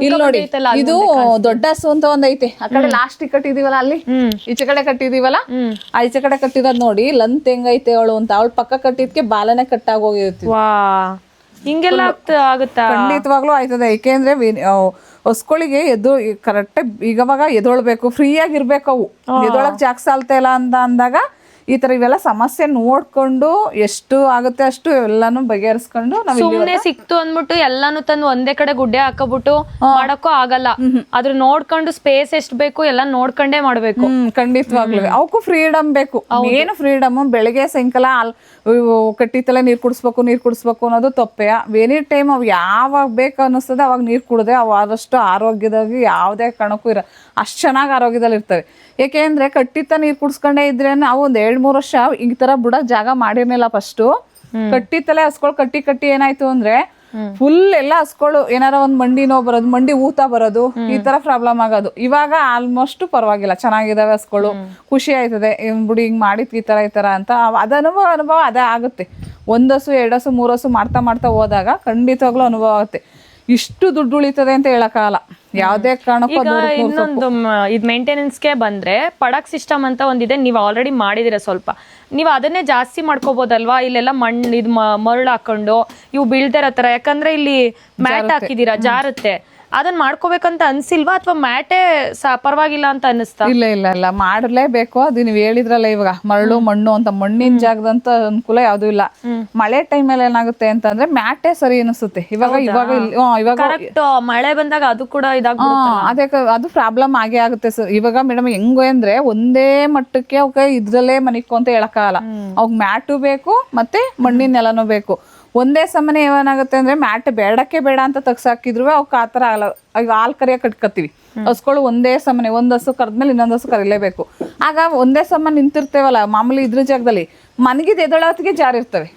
ಇಲ್ಲಿ ನೋಡಿ, ಇದು ದೊಡ್ಡ ಹಸು ಅಂತ ಒಂದೈತೆ. ಆ ಕಡೆ ಲಾಸ್ಟ್ ಕಟ್ಟಿದೀವಲ್ಲ, ಅಲ್ಲಿ ಈಚೆ ಕಡೆ ಕಟ್ಟಿದೀವಲ್ಲ, ಆ ಈಚೆ ಕಡೆ ಕಟ್ಟಿರೋದ್ ನೋಡಿ ಲಂತ್ ಹೆಂಗೈತೆ ಅವಳು ಅಂತ. ಅವಳು ಪಕ್ಕ ಕಟ್ಟಿದ್ಕೆ ಬಾಲನೇ ಕಟ್ಟಾಗಿ ಹೋಗಿರ್ತೀವಿ. ಹಿಂಗೆಲ್ಲ ಆಗುತ್ತಾ? ಖಂಡಿತವಾಗ್ಲೂ ಆಯ್ತದೆ. ಏಕೆಂದ್ರೆ ಹಸ್ಗಳಿಗೆ ಎದ್ದು ಕರೆಕ್ಟಾಗಿ ಈಗವಾಗ ಎದೊಳ್ಬೇಕು, ಫ್ರೀ ಆಗಿರ್ಬೇಕು. ಅವು ಎದೊಳಕ್ ಜಾಗ ಸಾಲ್ತಾ ಇಲ್ಲ ಅಂತ ಅಂದಾಗ ಈ ತರ ಇವೆಲ್ಲ ಸಮಸ್ಯೆ ನೋಡ್ಕೊಂಡು ಎಷ್ಟು ಆಗುತ್ತೆ ಅಷ್ಟು ಎಲ್ಲಾನು ಬಗೆಹರಿಸ್ಕೊಂಡು ಸುಮ್ನೆ ಸಿಕ್ತು ಅಂದ್ಬಿಟ್ಟು ಎಲ್ಲಾನು ತಂದು ಒಂದೇ ಕಡೆ ಗುಡ್ಡೆ ಹಾಕಬಿಟ್ಟು ಮಾಡಕ್ಕೂ ಆಗಲ್ಲ. ಅದ್ರ ನೋಡ್ಕೊಂಡು ಸ್ಪೇಸ್ ಎಷ್ಟ್ ಬೇಕು ಎಲ್ಲ ನೋಡ್ಕೊಂಡೇ ಮಾಡ್ಬೇಕು. ಖಂಡಿತವಾಗ್ಲೂ ಅವಕ್ಕೂ ಫ್ರೀಡಮ್ ಬೇಕು. ಏನು ಫ್ರೀಡಮ್, ಬೆಳಗ್ಗೆ ಸಾಯಂಕಾಲ ಕಟ್ಟಿತಲೆ ನೀರ್ ಕುಡಿಸ್ಬೇಕು ಅನ್ನೋದು ತಪ್ಪೆ. ಎನಿ ಟೈಮ್ ಅವ್ ಯಾವಾಗ ಬೇಕು ಅನ್ನಿಸ್ತದೆ ಅವಾಗ ನೀರ್ ಕುಡ್ದೆ ಅವು ಆದಷ್ಟು ಆರೋಗ್ಯದಾಗಿ ಯಾವುದೇ ಕಾರಣಕ್ಕೂ ಅಷ್ಟು ಚೆನ್ನಾಗಿ ಆರೋಗ್ಯದಲ್ಲಿ ಇರ್ತವೆ. ಯಾಕೆಂದ್ರೆ ಕಟ್ಟಿತ ನೀರ್ ಕುಡ್ಸ್ಕೊಂಡೇ ಇದ್ರೆ ನಾವು ಒಂದ್ 2-3 ವರ್ಷ ಈ ತರ ಬುಡಕ್ ಜಾಗ ಮಾಡಿರ್ಲಿಲ್ಲ. ಫಸ್ಟ್ ಕಟ್ಟಿತಲೆ ಹಸ್ಕೊಳ್ ಕಟ್ಟಿ ಏನಾಯ್ತು ಅಂದ್ರೆ ಫುಲ್ ಎಲ್ಲ ಹಸ್ಗಳು ಏನಾರ ಒಂದ್ ಮಂಡಿ ನೋವು ಬರೋದು, ಮಂಡಿ ಊತ ಬರೋದು, ಈ ತರ ಪ್ರಾಬ್ಲಮ್ ಆಗೋದು. ಇವಾಗ ಆಲ್ಮೋಸ್ಟ್ ಪರವಾಗಿಲ್ಲ, ಚೆನ್ನಾಗಿದಾವೆ ಹಸ್ಗಳು. ಖುಷಿ ಆಯ್ತದೆ ಬಿಡಿ ಹಿಂಗ್ ಮಾಡಿದ್ ಈ ತರ ಅಂತ. ಅದ ಅನುಭವ ಅದೇ ಆಗುತ್ತೆ. 1 ಹಸು 2 ಹಸು 3 ಹಸು ಮಾಡ್ತಾ ಹೋದಾಗ ಖಂಡಿತವಾಗ್ಲೂ ಅನುಭವ ಆಗುತ್ತೆ. ಇಷ್ಟು ದುಡ್ಡು ಉಳಿತದೆ ಅಂತ ಹೇಳಕ್ಕಾಗಲ್ಲ ಯಾವುದೇ ಕಾರಣಕ್ಕೂ. ಇನ್ನೊಂದು ಇದು ಮೇಂಟೆನೆನ್ಸ್ಗೆ ಬಂದ್ರೆ ಪಡಕ್ ಸಿಸ್ಟಮ್ ಅಂತ ಒಂದಿದೆ. ನೀವು ಆಲ್ರೆಡಿ ಮಾಡಿದಿರ ಸ್ವಲ್ಪ, ನೀವು ಅದನ್ನೇ ಜಾಸ್ತಿ ಮಾಡ್ಕೋಬಹುದಲ್ವಾ? ಇಲ್ಲೆಲ್ಲ ಮಣ್ಣು ಇದು ಮರಳು ಹಾಕೊಂಡು ಇವು ಬೀಳ್ದಿರೋ ತರ. ಯಾಕಂದ್ರೆ ಇಲ್ಲಿ ಮ್ಯಾಟ್ ಹಾಕಿದೀರಾ, ಜಾರುತ್ತೆ. ಅದನ್ನ ಮಾಡ್ಕೋಬೇಕಂತ ಅನ್ಸಿಲ್ವಾ, ಅಥವಾ ಮ್ಯಾಟೇ ಪರವಾಗಿಲ್ಲ ಅಂತ ಅನಿಸ್ತಾ? ಇಲ್ಲ ಮಾಡಲೇಬೇಕು. ಅದು ನೀವು ಹೇಳಿದ್ರಲ್ಲ ಇವಾಗ ಮರಳು ಮಣ್ಣು ಅಂತ, ಮಣ್ಣಿನ ಜಾಗದಂತ ಅನುಕೂಲ ಯಾವ್ದು ಇಲ್ಲ. ಮಳೆ ಟೈಮಲ್ಲಿ ಏನಾಗುತ್ತೆ ಅಂತಂದ್ರೆ ಮ್ಯಾಟೇ ಸರಿ ಅನಿಸುತ್ತೆ. ಇವಾಗ ಮಳೆ ಬಂದಾಗ ಅದು ಕೂಡ ಅದೇ ಅದು ಪ್ರಾಬ್ಲಮ್ ಆಗೇ ಆಗುತ್ತೆ ಸರ್. ಇವಾಗ ಮೇಡಮ್ ಹೆಂಗೋ ಅಂದ್ರೆ ಒಂದೇ ಮಟ್ಟಕ್ಕೆ ಅವಕ್ಕೆ ಇದ್ರಲ್ಲೇ ಮನಿಕು ಅಂತ ಹೇಳಕ್ಕಾಗಲ್ಲ. ಅವಾಗ ಮ್ಯಾಟು ಬೇಕು ಮತ್ತೆ ಮಣ್ಣಿನ ನೆಲನೂ ಬೇಕು. ಒಂದೇ ಸಮನೆ ಏನಾಗುತ್ತೆ ಅಂದ್ರೆ ಮ್ಯಾಟ್ ಬೇಡಕ್ಕೆ ಬೇಡ ಅಂತ ತಗ್ಸಾಕಿದ್ರು ಅವಕ್ಕೆ ಆ ಥರ ಆಗಲ್ಲ. ಈಗ ಹಾಲು ಕರಿಯ ಕಟ್ಕೊತೀವಿ, ಹಸ್ಗಳು ಒಂದೇ ಸಮನೆ ಒಂದ್ ಹಸು ಕರೆದ್ಮೇಲೆ ಇನ್ನೊಂದ್ ಹಸು ಕರಿಲೇಬೇಕು. ಆಗ ಒಂದೇ ಸಮ ನಿಂತಿರ್ತೇವಲ್ಲ ಮಾಮೂಲಿ ಇದ್ರ ಜಾಗದಲ್ಲಿ ಮನಗಿದ ಎದೊಳತ್ತಿಗೆ ಜಾರಿರ್ತವೆ.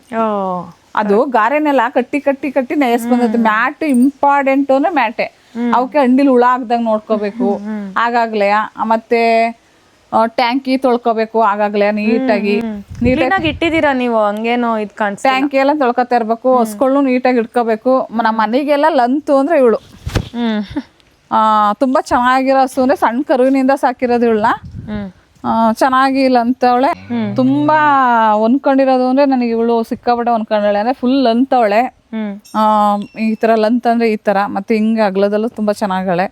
ಅದು ಗಾರೆನೆಲ್ಲ ಕಟ್ಟಿ ನಯಸ್ ಬಂದೈತೆ. ಮ್ಯಾಟ್ ಇಂಪಾರ್ಟೆಂಟ್ ಅಂದ್ರೆ ಮ್ಯಾಟೆ. ಅವಕ್ಕೆ ಅಂಡಿಲ್ ಹುಳ ಆಗ್ದಂಗ್ ನೋಡ್ಕೋಬೇಕು ಆಗಾಗ್ಲೇ. ಮತ್ತೆ ಟ್ಯಾಂಕಿ ತೊಳ್ಕೊಬೇಕು ಆಗಾಗ್ಲೇ ನೀಟಾಗಿ ಇಟ್ಟಿದ್ದೀರಾ ನೀವು? ಹಂಗೇನೋ ಇದು ಕಾಣಿಸ್ತಾ ಟ್ಯಾಂಕಿ ಎಲ್ಲ ತೊಳ್ಕೊತಾ ಇರ್ಬೇಕು. ಹಸ್ಗಳು ನೀಟಾಗಿ ಇಟ್ಕೋಬೇಕು. ನಮ್ಮ ಮನೆಗೆಲ್ಲ ಲಂತು ಅಂದ್ರೆ ಇವಳು ತುಂಬಾ ಚೆನ್ನಾಗಿರೋ ಹಸು ಅಂದ್ರೆ ಸಣ್ಣ ಕರುವಿನಿಂದ ಸಾಕಿರೋದು ಇವಳನ್ನ. ಚೆನ್ನಾಗಿ ಲಂತವಳೆ, ತುಂಬಾ ಹೊಂದ್ಕೊಂಡಿರೋದು ಅಂದ್ರೆ ನನಗೆ ಇವಳು ಸಿಕ್ಕಾಪಟ್ಟೆ ಹೊಂದ್ಕೊಂಡಳೆ. ಅಂದ್ರೆ ಫುಲ್ ಲಂತವಳೆ. ಈ ತರ ಲಂತ್ ಅಂದ್ರೆ ಈ ತರ. ಮತ್ತೆ ಹಿಂಗ ಅಗ್ಲದಲ್ಲೂ ತುಂಬಾ ಚೆನ್ನಾಗಳೆ.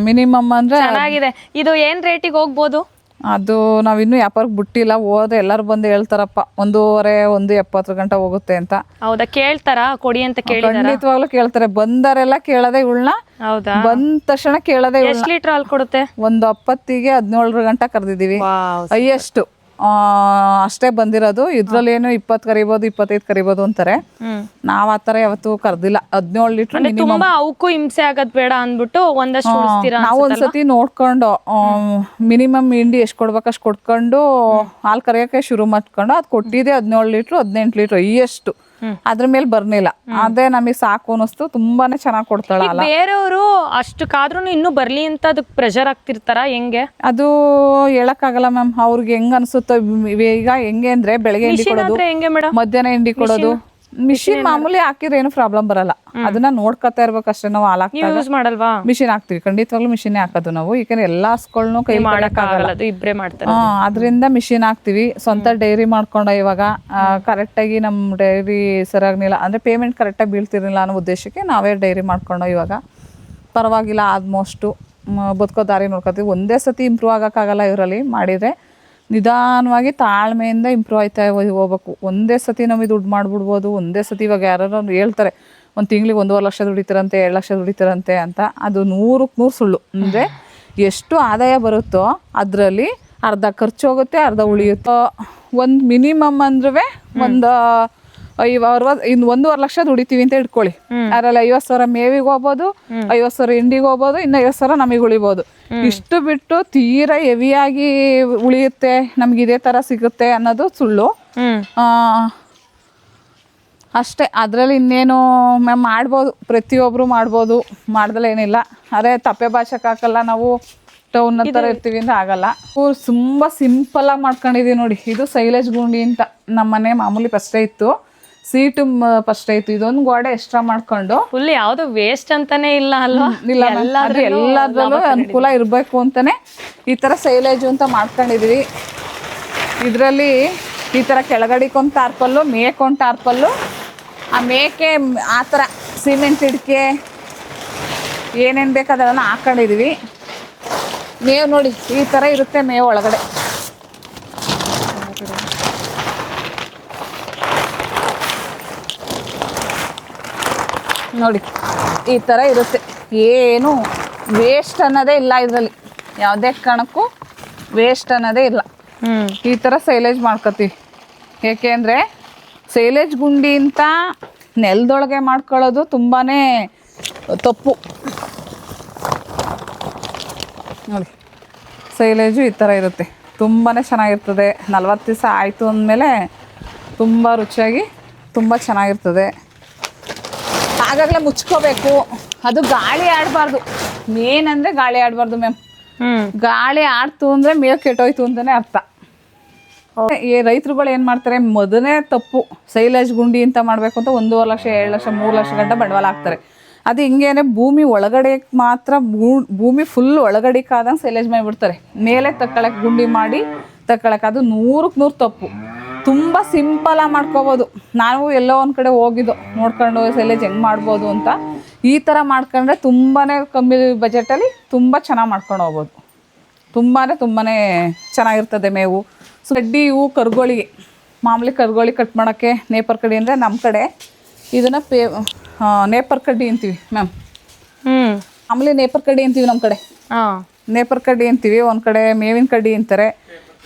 ಮಿನಿಮಮ್ ಅಂದ್ರೆ ಚೆನ್ನಾಗಿದೆ. ಇದು ಏನ್ ರೇಟಿಗೆ ಹೋಗ್ಬೋದು? ಅದು ನಾವಿನ್ನು ವ್ಯಾಪಾರಕ್ಕೆ ಬಿಟ್ಟಿಲ್ಲ. ಹೋದ್ರೆ ಎಲ್ಲಾರು ಬಂದು ಹೇಳ್ತಾರಪ್ಪ 1.5-1.70 ಗಂಟೆ ಹೋಗುತ್ತೆ ಅಂತ. ಹೌದಾ? ಕೇಳ್ತಾರಾ ಕೊಡಿ ಅಂತ? ಖಂಡಿತವಾಗ್ಲೂ ಕೇಳ್ತಾರೆ. ಬಂದರೆಲ್ಲ ಕೇಳದೆ ಇವಳನ್ನ. ಹೌದಾ? ಬಂದ ತಕ್ಷಣ ಕೇಳದೆ. ಎಷ್ಟು ಲೀಟರ್ ಹಾಲು ಕೊಡುತ್ತೆ? ಒಂದು 10ಗೆ 17 ಗಂಟೆ ಕರೆದಿದೀವಿ. ಹೈಯೆಸ್ಟ್ ಅಷ್ಟೇ ಬಂದಿರೋದು. ಇದ್ರಲ್ಲಿ ಏನು 20 ಕರಿಬೋದು 25 ಕರಿಬೋದು ಅಂತಾರೆ. ನಾವ್ ಆತರ ಯಾವತ್ತು ಕರ್ದಿಲ್ಲ. 17 ಲೀಟರ್ ತುಂಬಾ ಅವಕ್ಕೂ ಹಿಂಸೆ ಆಗದ್ ಬೇಡ ಅಂದ್ಬಿಟ್ಟು ಒಂದಷ್ಟು ನಾವು ಒಂದ್ಸತಿ ನೋಡ್ಕೊಂಡು ಮಿನಿಮಮ್ ಹಿಂಡಿ ಎಷ್ಟ್ ಕೊಡ್ಬೇಕು ಅಷ್ಟ್ ಕೊಟ್ಕೊಂಡು ಹಾಲು ಕರಿಯಕ್ಕೆ ಶುರು ಮಾಡ್ಕೊಂಡು ಅದ್ ಕೊಟ್ಟಿದೆ 17 ಲೀಟರ್ 18 ಲೀಟರ್ ಹೈಯೆಸ್ಟ್. ಅದ್ರ ಮೇಲೆ ಬರ್ನಿಲ್ಲ. ಅದೇ ನಮಗೆ ಸಾಕು ಅನ್ನಿಸ್ತು. ತುಂಬಾನೇ ಚೆನ್ನಾಗಿ ಕೊಡ್ತಾಳಲ್ಲ. ಬೇರೆಯವರು ಅಷ್ಟಕ್ಕಾದ್ರೂ ಇನ್ನೂ ಬರ್ಲಿ ಅಂತ ಅದಕ್ಕೆ ಪ್ರೆಷರ್ ಆಗ್ತಿರ್ತಾರ ಹೆಂಗೆ? ಅದು ಹೇಳಕ್ಕಾಗಲ್ಲ ಮ್ಯಾಮ್. ಅವ್ರಿಗೆ ಹೆಂಗ್ ಅನ್ಸುತ್ತೋ. ಈಗ ಹೆಂಗೆ ಅಂದ್ರೆ ಬೆಳಗ್ಗೆ ಹಿಂಡಿ ಕೊಡೋದು, ಮಧ್ಯಾಹ್ನ ಹಿಂಡಿ ಕೊಡೋದು. ಮಿಷಿನ್ ಮಾಮೂಲಿ ಹಾಕಿದ್ರೆ ಏನು ಪ್ರಾಬ್ಲಮ್ ಬರಲ್ಲ. ಅದನ್ನ ನೋಡ್ಕೊತಾ ಇರ್ಬೇಕು ಅಷ್ಟೇ. ನಾವು ಹಾಲು ಮಾಡಲ್ವಾ? ಮಿಷಿನ್ ಹಾಕ್ತಿವಿ. ಖಂಡಿತವಾಗ್ಲೂ ಮಿಷಿನ್ ಹಾಕೋದು ನಾವು. ಯಾಕಂದ್ರೆ ಎಲ್ಲಾ ಹಸ್ಗಳನ್ನೂ ಕೈ ಮಾಡಕ್ಕಾಗಲ್ಲ, ಇಬ್ರೇ ಮಾಡ್ತಾರೆ. ಅದರಿಂದ ಮಿಷಿನ್ ಹಾಕ್ತಿವಿ. ಸ್ವಂತ ಡೈರಿ ಮಾಡ್ಕೊಂಡ ಇವಾಗ ಕರೆಕ್ಟಾಗಿ ನಮ್ಮ ಡೈರಿ ಸರಿಯಾಗಿಲ್ಲ ಅಂದ್ರೆ ಪೇಮೆಂಟ್ ಕರೆಕ್ಟಾಗಿ ಬೀಳ್ತಿರ್ಲಿಲ್ಲ ಅನ್ನೋ ಉದ್ದೇಶಕ್ಕೆ ನಾವೇ ಡೈರಿ ಮಾಡ್ಕೊಂಡು ಇವಾಗ ಪರವಾಗಿಲ್ಲ. ಆಲ್ಮೋಸ್ಟು ಬದುಕೋ ದಾರಿ ನೋಡ್ಕೊತೀವಿ. ಒಂದೇ ಸತಿ ಇಂಪ್ರೂವ್ ಆಗೋಕ್ಕಾಗಲ್ಲ ಇವರಲ್ಲಿ. ಮಾಡಿದರೆ ನಿಧಾನವಾಗಿ ತಾಳ್ಮೆಯಿಂದ ಇಂಪ್ರೂವ್ ಆಯ್ತಾ ಹೋಗ್ಬೇಕು. ಒಂದೇ ಸತಿ ನಮಗೆ ದುಡ್ಡು ಮಾಡಿಬಿಡ್ಬೋದು. ಒಂದೇ ಸತಿ ಇವಾಗ ಯಾರು ಹೇಳ್ತಾರೆ ಒಂದು ತಿಂಗಳಿಗೆ 1.5 ಲಕ್ಷ ದುಡಿತಾರಂತೆ 2 ಲಕ್ಷ ದುಡಿತಾರಂತೆ ಅಂತ. ಅದು 100ಕ್ಕೆ 100 ಸುಳ್ಳು. ಅಂದರೆ ಎಷ್ಟು ಆದಾಯ ಬರುತ್ತೋ ಅದರಲ್ಲಿ ಅರ್ಧ ಖರ್ಚು ಹೋಗುತ್ತೆ, ಅರ್ಧ ಉಳಿಯುತ್ತೋ. ಒಂದು ಮಿನಿಮಮ್ ಅಂದ್ರೆ ಒಂದು ಇನ್ನು 1.5 ಲಕ್ಷ ದುಡಿತೀವಿ ಅಂತ ಇಟ್ಕೊಳ್ಳಿ. ಅದರಲ್ಲಿ 50,000 ಮೇವಿಗೆ ಹೋಗ್ಬೋದು, 50,000 ಹಿಂಡಿಗೆ ಹೋಗ್ಬೋದು, ಇನ್ನು 50,000 ನಮಗೆ ಉಳಿಬೋದು. ಇಷ್ಟು ಬಿಟ್ಟು ತೀರಾ ಹೆವಿಯಾಗಿ ಉಳಿಯುತ್ತೆ ನಮ್ಗೆ ಇದೇ ತರ ಸಿಗುತ್ತೆ ಅನ್ನೋದು ಸುಳ್ಳು. ಅಷ್ಟೇ. ಅದರಲ್ಲಿ ಇನ್ನೇನು ಮ್ಯಾಮ್ ಮಾಡ್ಬೋದು, ಪ್ರತಿಯೊಬ್ಬರು ಮಾಡ್ಬೋದು, ಮಾಡ್ದಲ್ಲ ಏನಿಲ್ಲ. ಅದೇ ತಪ್ಪೆ ಭಾಷೆಗೆ ಹಾಕಲ್ಲ, ನಾವು ಟೌನ್ ಹತ್ರ ಇರ್ತೀವಿ ಅಂತ ಆಗಲ್ಲ. ತುಂಬ ಸಿಂಪಲ್ ಆಗಿ ಮಾಡ್ಕೊಂಡಿದೀವಿ ನೋಡಿ. ಇದು ಸೈಲೇಜ್ ಗುಂಡಿ ಅಂತ ನಮ್ಮ ಮನೆ ಮಾಮೂಲಿ ಫಸ್ಟೇ ಇತ್ತು, ಸೀಟು ಫಸ್ಟ್ ಇತ್ತು. ಇದೊಂದು ಗೋಡೆ ಎಕ್ಸ್ಟ್ರಾ ಮಾಡ್ಕೊಂಡು ಫುಲ್ ಯಾವ್ದು ವೇಸ್ಟ್ ಅಂತಾನೆ ಇಲ್ಲ ಅಲ್ವಾ? ಇಲ್ಲ, ಎಲ್ಲದ್ರಲ್ಲೂ ಅನುಕೂಲ ಇರಬೇಕು ಅಂತಾನೆ ಈ ತರ ಸೈಲೇಜ್ ಅಂತ ಮಾಡ್ಕೊಂಡಿದೀವಿ. ಇದರಲ್ಲಿ ಈ ತರ ಕೆಳಗಡಿಕೊಂದು ಟಾರ್ಪಲ್ಲು, ಮೇಕೊಂದು ಟಾರ್ಪಲ್ಲು, ಆ ಮೇಕೆ ಆ ಥರ ಸಿಮೆಂಟ್ ಇಡ್ಕೆ ಏನೇನು ಬೇಕು ಅದೆಲ್ಲ ಹಾಕೊಂಡಿದೀವಿ. ಮೇವು ನೋಡಿ ಈ ಥರ ಇರುತ್ತೆ ಮೇವು ಒಳಗಡೆ. ನೋಡಿ ಈ ಥರ ಇರುತ್ತೆ. ಏನು ವೇಸ್ಟ್ ಅನ್ನೋದೇ ಇಲ್ಲ ಇದರಲ್ಲಿ, ಯಾವುದೇ ಕಾರಣಕ್ಕೂ ವೇಸ್ಟ್ ಅನ್ನೋದೇ ಇಲ್ಲ. ಈ ಥರ ಸೈಲೇಜ್ ಮಾಡ್ಕೊತೀವಿ. ಏಕೆಂದರೆ ಸೈಲೇಜ್ ಗುಂಡಿ ಅಂತ ನೆಲದೊಳಗೆ ಮಾಡ್ಕೊಳ್ಳೋದು ತುಂಬಾ ತಪ್ಪು. ನೋಡಿ ಸೈಲೇಜು ಈ ಥರ ಇರುತ್ತೆ, ತುಂಬಾ ಚೆನ್ನಾಗಿರ್ತದೆ. 40 ದಿವಸ ಆಯಿತು ಅಂದಮೇಲೆ ತುಂಬ ರುಚಿಯಾಗಿ ತುಂಬ ಚೆನ್ನಾಗಿರ್ತದೆ. ಆಗಾಗಲೇ ಮುಚ್ಕೋಬೇಕು, ಅದು ಗಾಳಿ ಆಡಬಾರ್ದು. ಮೇನ್ ಅಂದರೆ ಗಾಳಿ ಆಡಬಾರ್ದು ಮ್ಯಾಮ್. ಗಾಳಿ ಆಡ್ತು ಅಂದರೆ ಮೇವು ಕೆಟ್ಟೋಯ್ತು ಅಂತಲೇ ಅರ್ಥ. ಈ ರೈತರುಗಳು ಏನು ಮಾಡ್ತಾರೆ, ಮೊದಲನೇ ತಪ್ಪು ಸೈಲೇಜ್ ಗುಂಡಿ ಅಂತ ಮಾಡಬೇಕು ಅಂತ 1.5 ಲಕ್ಷ, 2 ಲಕ್ಷ, 3 ಲಕ್ಷ ಗಂಟೆ ಬಂಡವಾಳ ಹಾಕ್ತಾರೆ. ಅದು ಹಿಂಗೇನೆ ಭೂಮಿ ಒಳಗಡೆ ಮಾತ್ರ, ಭೂಮಿ ಫುಲ್ ಒಳಗಡೆಕಾದಂಗೆ ಸೈಲೇಜ್ ಮಾಡಿಬಿಡ್ತಾರೆ. ಮೇಲೆ ತಕ್ಕೊಳಕ್ಕೆ ಗುಂಡಿ ಮಾಡಿ ತಕ್ಕೊಳಕ್ಕೆ, ಅದು 100ಕ್ಕೆ 100 ತಪ್ಪು. ತುಂಬ ಸಿಂಪಲಾಗಿ ಮಾಡ್ಕೋಬೋದು. ನಾವು ಎಲ್ಲೋ ಒಂದು ಕಡೆ ಹೋಗಿದ್ದು ನೋಡ್ಕೊಂಡು ಸೈಲೇಜ್ ಹೆಂಗೆ ಮಾಡ್ಬೋದು ಅಂತ. ಈ ಥರ ಮಾಡ್ಕೊಂಡ್ರೆ ತುಂಬಾ ಕಮ್ಮಿ ಬಜೆಟಲ್ಲಿ ತುಂಬ ಚೆನ್ನಾಗಿ ಮಾಡ್ಕೊಂಡು ಹೋಗ್ಬೋದು. ತುಂಬಾ ಚೆನ್ನಾಗಿರ್ತದೆ ಮೇವು. ಕಡ್ಡಿ ಇವು ಕರುಗಳಿಗೆ, ಮಾಮೂಲಿ ಕರುಗಳಿಗೆ ಕಟ್ ಮಾಡೋಕ್ಕೆ ನೇಪರ್ ಕಡ್ಡಿ ಅಂದರೆ ನಮ್ಮ ಕಡೆ ಇದನ್ನು ನೇಪರ್ ಕಡ್ಡಿ ಅಂತೀವಿ ಮ್ಯಾಮ್. ಮಾಮೂಲಿ ನೇಪರ್ ಕಡ್ಡಿ ಅಂತೀವಿ ನಮ್ಮ ಕಡೆ. ನೇಪರ್ ಕಡ್ಡಿ ಅಂತೀವಿ, ಒಂದು ಕಡೆ ಮೇವಿನ ಕಡ್ಡಿ ಅಂತಾರೆ,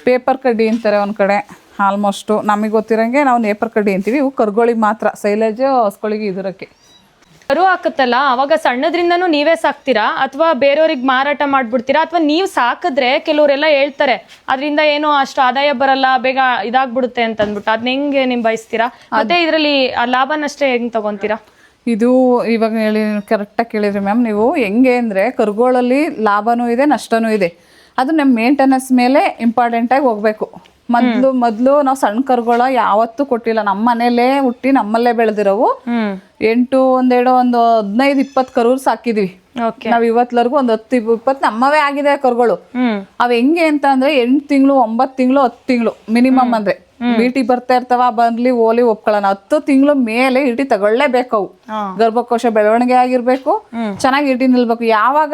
ಪೇಪರ್ ಕಡ್ಡಿ ಅಂತಾರೆ ಒಂದು ಕಡೆ. ಆಲ್ಮೋಸ್ಟು ನಮಗೆ ಗೊತ್ತಿರೋಂಗೆ ನಾವು ನೇಪರ್ ಕಡ್ಡಿ ಅಂತೀವಿ. ಇವು ಕರುಗಳಿಗೆ ಮಾತ್ರ, ಸೈಲೇಜ್ ಹಸುಗಳಿಗೆ ಇದರಕ್ಕೆ. ಕರು ಹಾಕುತ್ತಲ್ಲ ಅವಾಗ ಸಣ್ಣದ್ರಿಂದನೂ ನೀವೇ ಸಾಕ್ತೀರಾ ಅಥವಾ ಬೇರೆಯವ್ರಿಗೆ ಮಾರಾಟ ಮಾಡ್ಬಿಡ್ತೀರಾ? ಅಥವಾ ನೀವು ಸಾಕಿದ್ರೆ ಕೆಲವರೆಲ್ಲ ಹೇಳ್ತಾರೆ ಅದರಿಂದ ಏನೋ ಅಷ್ಟು ಆದಾಯ ಬರಲ್ಲ, ಬೇಗ ಇದಾಗ್ಬಿಡುತ್ತೆ ಅಂತ ಅಂದ್ಬಿಟ್ಟು, ಅದನ್ನ ಹೆಂಗೆ ನಿಭಾಯಿಸ್ತೀರಾ? ಮತ್ತೆ ಇದರಲ್ಲಿ ಆ ಲಾಭನಷ್ಟೇ ಹೆಂಗೆ ತಗೊಂತೀರಾ? ಇದು ಇವಾಗ ಕರೆಕ್ಟಾಗಿ ಕೇಳಿದ್ರಿ ಮ್ಯಾಮ್ ನೀವು. ಹೆಂಗೆ ಅಂದರೆ ಕರುಗಳಲ್ಲಿ ಲಾಭನೂ ಇದೆ, ನಷ್ಟನೂ ಇದೆ. ಅದು ನಮ್ಮ ಮೇಂಟೆನೆನ್ಸ್ ಮೇಲೆ ಇಂಪಾರ್ಟೆಂಟಾಗಿ ಹೋಗಬೇಕು. ಮೊದಲು ನಾವು ಸಣ್ಣ ಕರುಗಳ ಯಾವತ್ತೂ ಕೊಟ್ಟಿಲ್ಲ. ನಮ್ಮ ಮನೇಲೇ ಹುಟ್ಟಿ ನಮ್ಮಲ್ಲೇ ಬೆಳೆದಿರೋವು 15-20 ಕರು ಸಾಕಿದ್ವಿ ನಾವ್. ಇವತ್ವರೆಗೂ ಒಂದು 10-20 ನಮ್ಮವೇ ಆಗಿದೆ ಕರುಗಳು. ಅವ್ ಹೆಂಗೆ ಅಂತ ಅಂದ್ರೆ 8 ತಿಂಗಳು, 9 ತಿಂಗಳು, 10 ತಿಂಗಳು ಮಿನಿಮಮ್. ಅಂದ್ರೆ ಈಟಿ ಬರ್ತಾ ಇರ್ತಾವ, ಬರ್ಲಿ ಓಲಿ ಒಪ್ಕೊಳ್ಳೋಣ. 10 ತಿಂಗಳು ಮೇಲೆ ಈಟಿ ತಗೊಳ್ಳೇಬೇಕು. ಅವು ಗರ್ಭಕೋಶ ಬೆಳವಣಿಗೆ ಆಗಿರ್ಬೇಕು, ಚೆನ್ನಾಗಿ ಈಟಿ ನಿಲ್ಬೇಕು. ಯಾವಾಗ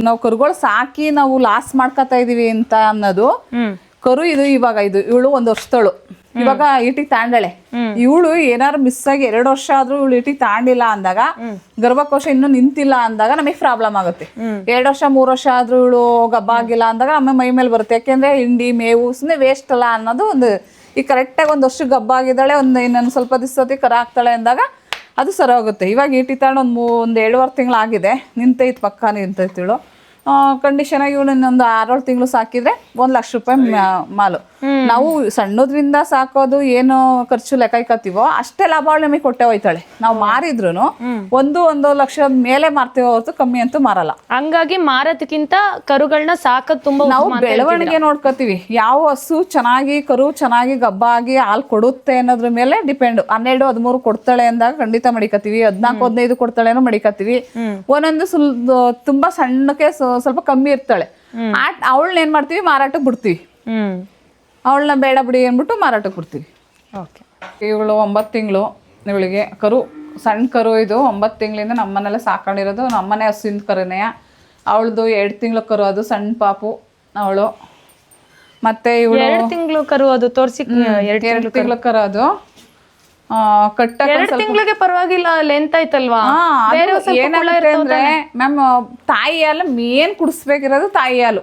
ನಾವು ಕರುಗಳು ಸಾಕಿ ನಾವು ಲಾಸ್ ಮಾಡ್ಕೊತಾ ಇದೀವಿ ಅಂತ ಅನ್ನೋದು ಕರು ಇದು. ಇವಾಗ ಇವಳು 1 ವರ್ಷದಳು, ಇವಾಗ ಈಟಿಗೆ ತಾಂಡಳೆ. ಇವಳು ಏನಾರು ಮಿಸ್ ಆಗಿ 2 ವರ್ಷ ಆದ್ರೂ ಇವಳು ಈಟಿಗೆ ತಾಂಡಿಲ್ಲ ಅಂದಾಗ, ಗರ್ಭಕೋಶ ಇನ್ನೂ ನಿಂತಿಲ್ಲ ಅಂದಾಗ ನಮಗೆ ಪ್ರಾಬ್ಲಮ್ ಆಗುತ್ತೆ. 2 ವರ್ಷ 3 ವರ್ಷ ಆದ್ರೂ ಇವಳು ಗಬ್ಬ ಆಗಿಲ್ಲ ಅಂದಾಗ ನಮ್ಮ ಮೈ ಮೇಲೆ ಬರುತ್ತೆ. ಯಾಕೆಂದ್ರೆ ಹಿಂಡಿ ಮೇವು ಸುಮ್ಮನೆ ವೇಸ್ಟ್ ಅಲ್ಲ ಅನ್ನೋದು ಒಂದು. ಈಗ ಕರೆಕ್ಟಾಗಿ 1 ವರ್ಷ ಗಬ್ಬ ಆಗಿದ್ದಾಳೆ, ಇನ್ನೊಂದು ಸ್ವಲ್ಪ ದಿವಸ ಕರ ಆಗ್ತಾಳೆ ಅಂದಾಗ ಅದು ಸರಿ ಹೋಗುತ್ತೆ. ಇವಾಗ ಈಟಿ ತಾಂಡು ಒಂದು 1.5 ತಿಂಗಳು ಆಗಿದೆ, ನಿಂತೈತೆ, ಪಕ್ಕ ನಿಂತೈತಿ ಇವಳು ಕಂಡೀಷನ್ ಆಗಿ. ಇವಳು ಇನ್ನೊಂದು 6-7 ತಿಂಗಳು ಸಾಕಿದ್ರೆ 1 ಲಕ್ಷ ರೂಪಾಯಿ ಮಾಲು. ನಾವು ಸಣ್ಣದ್ರಿಂದ ಸಾಕೋದು ಏನು ಖರ್ಚು ಲೆಕ್ಕ ಇಕ್ಕತ್ತೀವೋ ಅಷ್ಟೇ ಲಾಭ ನಮಗೆ ಕೊಟ್ಟೆ ಹೋಯ್ತಾಳೆ. ನಾವು ಮಾರಿದ್ರು 1 ಲಕ್ಷದ ಮೇಲೆ ಮಾರ್ತೀವಿ ಹೊರತು ಕಮ್ಮಿ ಅಂತೂ ಮಾರಲ್ಲ. ಹಂಗಾಗಿ ಮಾರೋದಕ್ಕಿಂತ ಕರುಗಳನ್ನ ಸಾಕೋದು ತುಂಬಾ ನಾವು ಬೆಳವಣಿಗೆ ನೋಡ್ಕೋತೀವಿ. ಯಾವ ಹಸು ಚೆನ್ನಾಗಿ ಕರು ಚೆನ್ನಾಗಿ ಗಬ್ಬಾಗಿ ಹಾಲು ಕೊಡುತ್ತೆ ಅನ್ನೋದ್ರ ಮೇಲೆ ಡಿಪೆಂಡ್. 12-13 ಕೊಡ್ತಾಳೆ ಅಂದಾಗ ಖಂಡಿತ ಮಡಿಕತ್ತೀವಿ. 14-15 ಕೊಡ್ತಾಳೆನೋ ಮಡಿಕತ್ತೀವಿ. ಒಂದೊಂದು ತುಂಬಾ ಸಣ್ಣಕ್ಕೆ ಸ್ವಲ್ಪ ಕಮ್ಮಿ ಇರ್ತಾಳೆ, ಅವಳನ್ನ ಏನ್ ಮಾಡ್ತೀವಿ, ಮಾರಾಟಕ್ಕೆ ಬಿಡ್ತೀವಿ. ಅವಳನ್ನ ಬೇಡ ಬಿಡಿ ಅಂದ್ಬಿಟ್ಟು ಮಾರಾಟಕ್ಕೆ ಬಿಡ್ತೀವಿ. ಇವಳು 9 ತಿಂಗಳು ಇವಳಿಗೆ ಕರು, ಸಣ್ಣ ಕರು ಇದು. 9 ತಿಂಗಳಿಂದ ನಮ್ಮನೆಲ್ಲ ಸಾಕೊಂಡಿರೋದು, ನಮ್ಮನೆ ಹಸುವಿನ ಕರುನೆಯ. ಅವಳದು 2 ತಿಂಗಳು ಕರು, ಅದು ಸಣ್ಣ ಪಾಪು ಅವಳು. ಮತ್ತೆ ಇವಳು 2 ತಿಂಗಳು ಕರು, ಅದು ತೋರಿಸಿ 2 ತಿಂಗಳು ಕರು. ಅದು ಕಟ್ಟ 2 ತಿಂಗಳಿಗೆ ಪರವಾಗಿಲ್ಲ, ಲೆಂತ್ ಆಯ್ತಲ್ವಾ? ಏನಾಗುತ್ತೆ ಅಂದ್ರೆ ಮ್ಯಾಮ್, ತಾಯಿ ಹಾಲು ಮೇನ್ ಕುಡಿಸ್ಬೇಕಿರೋದು ತಾಯಿ ಹಾಲು.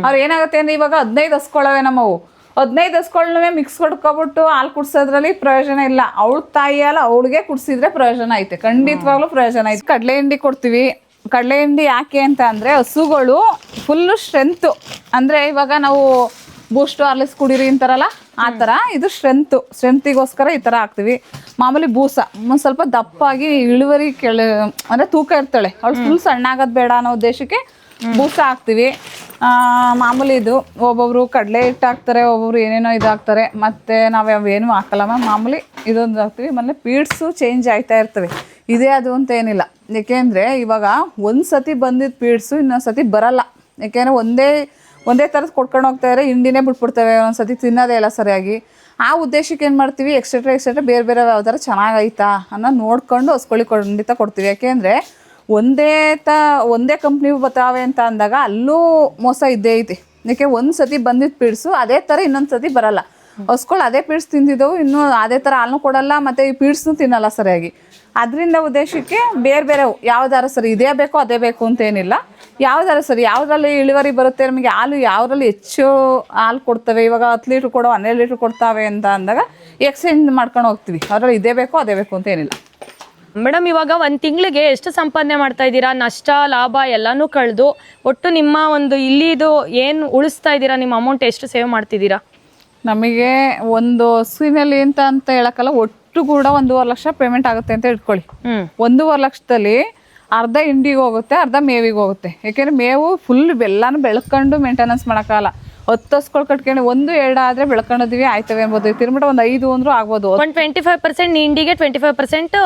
ಅವ್ರು ಏನಾಗುತ್ತೆ ಅಂದ್ರೆ ಇವಾಗ 15 ಹಸ್ಕೊಳವೆ ನಮ್ಮವು, 15 ಹಸುಗಳನ್ನೂ ಮಿಕ್ಸ್ ಹೊಡ್ಕೊಬಿಟ್ಟು ಹಾಲು ಕುಡ್ಸೋದ್ರಲ್ಲಿ ಪ್ರಯೋಜನ ಇಲ್ಲ. ಅವಳ ತಾಯಿ ಹಾಲು ಅವಳಿಗೆ ಕುಡಿಸಿದ್ರೆ ಪ್ರಯೋಜನ ಐತೆ, ಖಂಡಿತವಾಗ್ಲೂ ಪ್ರಯೋಜನ ಐತೆ. ಕಡಲೆ ಹಿಂಡಿ ಕೊಡ್ತೀವಿ. ಕಡಲೆ ಹಿಂಡಿ ಯಾಕೆ ಅಂತ ಅಂದರೆ ಹಸುಗಳು ಫುಲ್ಲು ಸ್ಟ್ರೆಂತು. ಅಂದರೆ ಇವಾಗ ನಾವು ಬೂಸ್ಟು ಹಾರ್ಲಿಕ್ಸ್ ಕುಡೀರಿ ಅಂತಾರಲ್ಲ ಆ ಥರ ಇದು ಸ್ಟ್ರೆಂತಿಗೋಸ್ಕರ ಈ ಥರ ಹಾಕ್ತೀವಿ. ಮಾಮೂಲಿ ಬೂಸ ಒಂದು ಸ್ವಲ್ಪ ದಪ್ಪಾಗಿ ಇಳುವರಿ ಅಂದರೆ ತೂಕ ಇರ್ತಾಳೆ, ಅವಳು ಫುಲ್ ಸಣ್ಣ ಆಗೋದು ಬೇಡ ಅನ್ನೋ ಉದ್ದೇಶಕ್ಕೆ ಬೂಸ ಹಾಕ್ತೀವಿ. ಮಾಮೂಲಿ ಇದು ಒಬ್ಬೊಬ್ರು ಕಡಲೆ ಹಿಟ್ಟು ಹಾಕ್ತಾರೆ, ಒಬ್ಬೊಬ್ರು ಏನೇನೋ ಇದು ಹಾಕ್ತಾರೆ. ಮತ್ತು ನಾವು ಅವೇನು ಹಾಕಲ್ಲ ಮ್ಯಾಮ್, ಮಾಮೂಲಿ ಇದೊಂದು ಹಾಕ್ತೀವಿ. ಆಮೇಲೆ ಪೀಡ್ಸು ಚೇಂಜ್ ಆಯ್ತಾ ಇರ್ತವೆ, ಇದೇ ಅದು ಅಂತ ಏನಿಲ್ಲ. ಏಕೆಂದರೆ ಇವಾಗ ಒಂದು ಸತಿ ಬಂದಿದ್ದು ಪೀಡ್ಸು ಇನ್ನೊಂದು ಸತಿ ಬರಲ್ಲ. ಏಕೆಂದರೆ ಒಂದೇ ಥರದ್ದು ಕೊಡ್ಕೊಂಡು ಹೋಗ್ತಾಯಿದ್ರೆ ಹಿಂಡಿನೇ ಬಿಟ್ಬಿಡ್ತೇವೆ, ಒಂದು ಸತಿ ತಿನ್ನೋದೇ ಇಲ್ಲ ಸರಿಯಾಗಿ. ಆ ಉದ್ದೇಶಕ್ಕೆ ಏನು ಮಾಡ್ತೀವಿ, ಎಕ್ಸ್ಟ್ರಾ ಬೇರೆ ಯಾವ ಥರ ಚೆನ್ನಾಗೈತಾ ಅನ್ನೋ ನೋಡ್ಕೊಂಡು ಹಸ್ಕೊಳ್ಳಿ ಖಂಡಿತ ಕೊಡ್ತೀವಿ. ಯಾಕೆಂದರೆ ಒಂದೇ ಕಂಪ್ನಿವು ಬರ್ತಾವೆ ಅಂತ ಅಂದಾಗ ಅಲ್ಲೂ ಮೋಸ ಇದ್ದೇ ಐತಿ. ಯಾಕೆ ಒಂದು ಸತಿ ಬಂದಿದ್ದು ಪೀಡ್ಸು ಅದೇ ಥರ ಇನ್ನೊಂದು ಸತಿ ಬರಲ್ಲ. ಹಸ್ಗಳು ಅದೇ ಪೀಡ್ಸ್ ತಿಂದಿದ್ದವು ಇನ್ನೂ ಅದೇ ಥರ ಹಾಲನ್ನು ಕೊಡಲ್ಲ, ಮತ್ತು ಈ ಪೀಡ್ಸ್ನು ತಿನ್ನಲ್ಲ ಸರಿಯಾಗಿ. ಅದರಿಂದ ಉದ್ದೇಶಕ್ಕೆ ಬೇರೆ ಯಾವ್ದಾರು ಸರಿ ಇದೇ ಬೇಕೋ ಅದೇ ಬೇಕು ಅಂತೇನಿಲ್ಲ, ಯಾವ್ದಾರು ಸರಿ ಯಾವುದ್ರಲ್ಲಿ ಇಳುವರಿ ಬರುತ್ತೆ ನಮಗೆ, ಹಾಲು ಯಾವುದ್ರಲ್ಲಿ ಹೆಚ್ಚು ಹಾಲು ಕೊಡ್ತವೆ. ಇವಾಗ 10 ಲೀಟ್ರ್ ಕೊಡೋ 12 ಲೀಟ್ರ್ ಕೊಡ್ತಾವೆ ಅಂತ ಅಂದಾಗ ಎಕ್ಸ್ಚೇಂಜ್ ಮಾಡ್ಕೊಂಡು ಹೋಗ್ತೀವಿ. ಅದರಲ್ಲಿ ಇದೇ ಬೇಕೋ ಅದೇ ಬೇಕು ಅಂತ ಏನಿಲ್ಲ. ಮೇಡಮ್, ಇವಾಗ ಒಂದು ತಿಂಗಳಿಗೆ ಎಷ್ಟು ಸಂಪಾದನೆ ಮಾಡ್ತಾ ಇದ್ದೀರಾ? ನಷ್ಟ ಲಾಭ ಎಲ್ಲನೂ ಕಳೆದು ಒಟ್ಟು ನಿಮ್ಮ ಒಂದು ಇಲ್ಲಿದು ಏನು ಉಳಿಸ್ತಾ ಇದ್ದೀರಾ, ನಿಮ್ಮ ಅಮೌಂಟ್ ಎಷ್ಟು ಸೇವ್ ಮಾಡ್ತಿದ್ದೀರಾ? ನಮಗೆ ಒಂದು ಹಸುವಿನಲ್ಲಿ ಅಂತ ಹೇಳಕ್ಕಲ್ಲ, ಒಟ್ಟು ಕೂಡ 1.5 ಲಕ್ಷ ಪೇಮೆಂಟ್ ಆಗುತ್ತೆ ಅಂತ ಇಟ್ಕೊಳ್ಳಿ. 1.5 ಲಕ್ಷದಲ್ಲಿ ಅರ್ಧ ಹಿಂಡಿಗೆ ಹೋಗುತ್ತೆ, ಅರ್ಧ ಮೇವಿಗೆ ಹೋಗುತ್ತೆ. ಯಾಕೆಂದರೆ ಮೇವು ಫುಲ್ ಎಲ್ಲಾನು ಬೆಳ್ಕೊಂಡು ಮೇಂಟೆನೆನ್ಸ್ ಮಾಡೋಕ್ಕಾಗಲ್ಲ. 10 ಹಸುಗಳು ಕಟ್ಕೊಂಡು 1-2 ಆದರೆ ಬೆಳ್ಕೊಂಡಿದ್ವಿ ಆಯ್ತವೆ ಅನ್ಬೋದು. ತಿರ್ಬಿಟ್ಟು ಒಂದು 5 ಅಂದ್ರೂ ಆಗ್ಬೋದು. 25% ಹಿಂಡಿಗೆ, 25%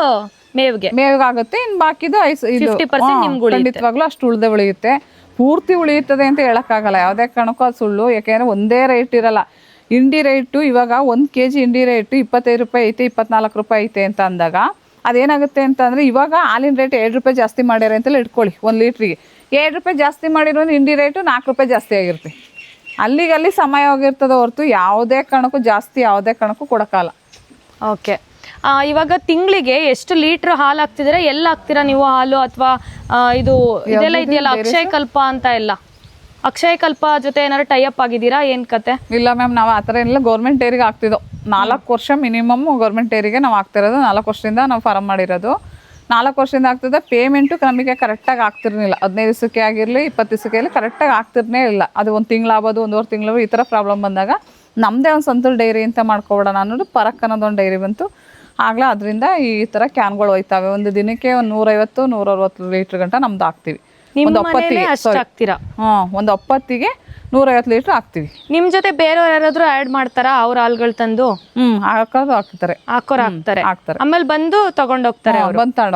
ಮೇವಿಗೆ ಆಗುತ್ತೆ. ಇನ್ನು ಬಾಕಿದು 50% ನಿಮ್ಗೆ ಖಂಡಿತವಾಗ್ಲೂ ಅಷ್ಟು ಉಳಿಯುತ್ತೆ. ಪೂರ್ತಿ ಉಳಿಯುತ್ತದೆ ಅಂತ ಹೇಳೋಕ್ಕಾಗಲ್ಲ, ಯಾವುದೇ ಕಾರಣಕ್ಕೂ ಅದು ಸುಳ್ಳು. ಯಾಕೆಂದರೆ ಒಂದೇ ರೇಟ್ ಇರಲ್ಲ. ಹಿಂಡಿ ರೇಟು ಇವಾಗ 1 kg ಹಿಂಡಿ ರೇಟು 25 ರೂಪಾಯಿ ಐತೆ, 24 ರೂಪಾಯಿ ಐತೆ ಅಂತ ಅಂದಾಗ ಅದೇನಾಗುತ್ತೆ ಅಂತಂದರೆ, ಇವಾಗ ಹಾಲಿನ ರೇಟ್ 2 ರೂಪಾಯಿ ಜಾಸ್ತಿ ಮಾಡ್ಯಾರ ಅಂತಲೇ ಇಟ್ಕೊಳ್ಳಿ. 1 ಲೀಟ್ರಿಗೆ 2 ರೂಪಾಯಿ ಜಾಸ್ತಿ ಮಾಡಿರೋ ಹಿಂಡಿ ರೇಟು 4 ರೂಪಾಯಿ ಜಾಸ್ತಿ ಆಗಿರುತ್ತೆ. ಅಲ್ಲಿಗಲ್ಲಿ ಸಮಯ ಹೋಗಿರ್ತದೆ ಹೊರತು ಯಾವುದೇ ಕಾರಣಕ್ಕೂ ಕೊಡೋಕ್ಕಲ್ಲ. ಓಕೆ, ಇವಾಗ ತಿಂಗಳಿಗೆ ಎಷ್ಟು ಲೀಟ್ರ್ ಹಾಲು ಹಾಕ್ತಿದ್ದೀರಾ? ಎಲ್ಲ ಹಾಕ್ತೀರಾ ನೀವು ಹಾಲು? ಅಥವಾ ಇದು ಇದೆಲ್ಲ ಇದೆಯಲ್ಲ ಅಕ್ಷಯ ಕಲ್ಪ ಅಂತ ಎಲ್ಲ, ಅಕ್ಷಯ ಕಲ್ಪ ಜೊತೆ ಏನಾದ್ರು ಟೈಅಪ್ ಆಗಿದ್ದೀರಾ, ಏನು ಕತೆ? ಇಲ್ಲ ಮ್ಯಾಮ್, ನಾವು ಆ ಥರ ಏನಿಲ್ಲ. ಗೌರ್ಮೆಂಟ್ ಡೈರಿಗೆ ಹಾಕ್ತಿದ್ದೋ 4 ವರ್ಷ ಮಿನಿಮಮ್ ಗೌರ್ಮೆಂಟ್ ಡೈರಿಗೆ ನಾವು ಹಾಕ್ತಿರೋದು. 4 ವರ್ಷದಿಂದ ನಾವು ಫಾರಮ್ ಮಾಡಿರೋದು. 4 ವರ್ಷದಿಂದ ಆಗ್ತದೆ. ಪೇಮೆಂಟು ನಮಗೆ ಕರೆಕ್ಟಾಗಿ ಆಗ್ತಿರ್ಲಿಲ್ಲ. 15 ದಿವಸಕ್ಕೆ ಆಗಿರಲಿ 20 ದಿವಸಕ್ಕೆ ಆಗಲಿ ಕರೆಕ್ಟಾಗಿ ಆಗ್ತಿರ್ನೇ ಇಲ್ಲ. ಅದು 1 ತಿಂಗಳಾಗ್ಬೋದು, 1.5 ತಿಂಗಳು, ಈ ಥರ ಪ್ರಾಬ್ಲಮ್ ಬಂದಾಗ ನಮ್ಮದೇ ಒಂದು ಸ್ವಂತ ಡೈರಿ ಅಂತ ಮಾಡ್ಕೊಬಿಡೋಣ ಅನ್ನೋದು ಪರಕ್ ಅನ್ನೋದೊಂದು ಡೈರಿ ಬಂತು. ಆಗಲೇ ಅದರಿಂದ ಈ ಥರ ಕ್ಯಾನ್ಗಳು ಹೋಯ್ತವೆ. ಒಂದು ದಿನಕ್ಕೆ ಒಂದು 150-160 ಲೀಟ್ರ್ ಗಂಟ ನಮ್ದು ಹಾಕ್ತೀವಿ. ಒಂದು 10ಗೆ 150 ಲೀಟ್ರ್ ಹಾಕ್ತಿವಿ. ನಿಮ್ ಜೊತೆ ಬೇರೆಯವ್ರು ಯಾರಾದ್ರೂ ಆಡ್ ಮಾಡ್ತಾರಾ? ಅವ್ರ ಹಾಲ್ಗಳು ತಂದು ಹಾಕ್ತಾರೆ. ಆಮೇಲೆ ಬಂದು ತಗೊಂಡೋಗ್ತಾರೆ,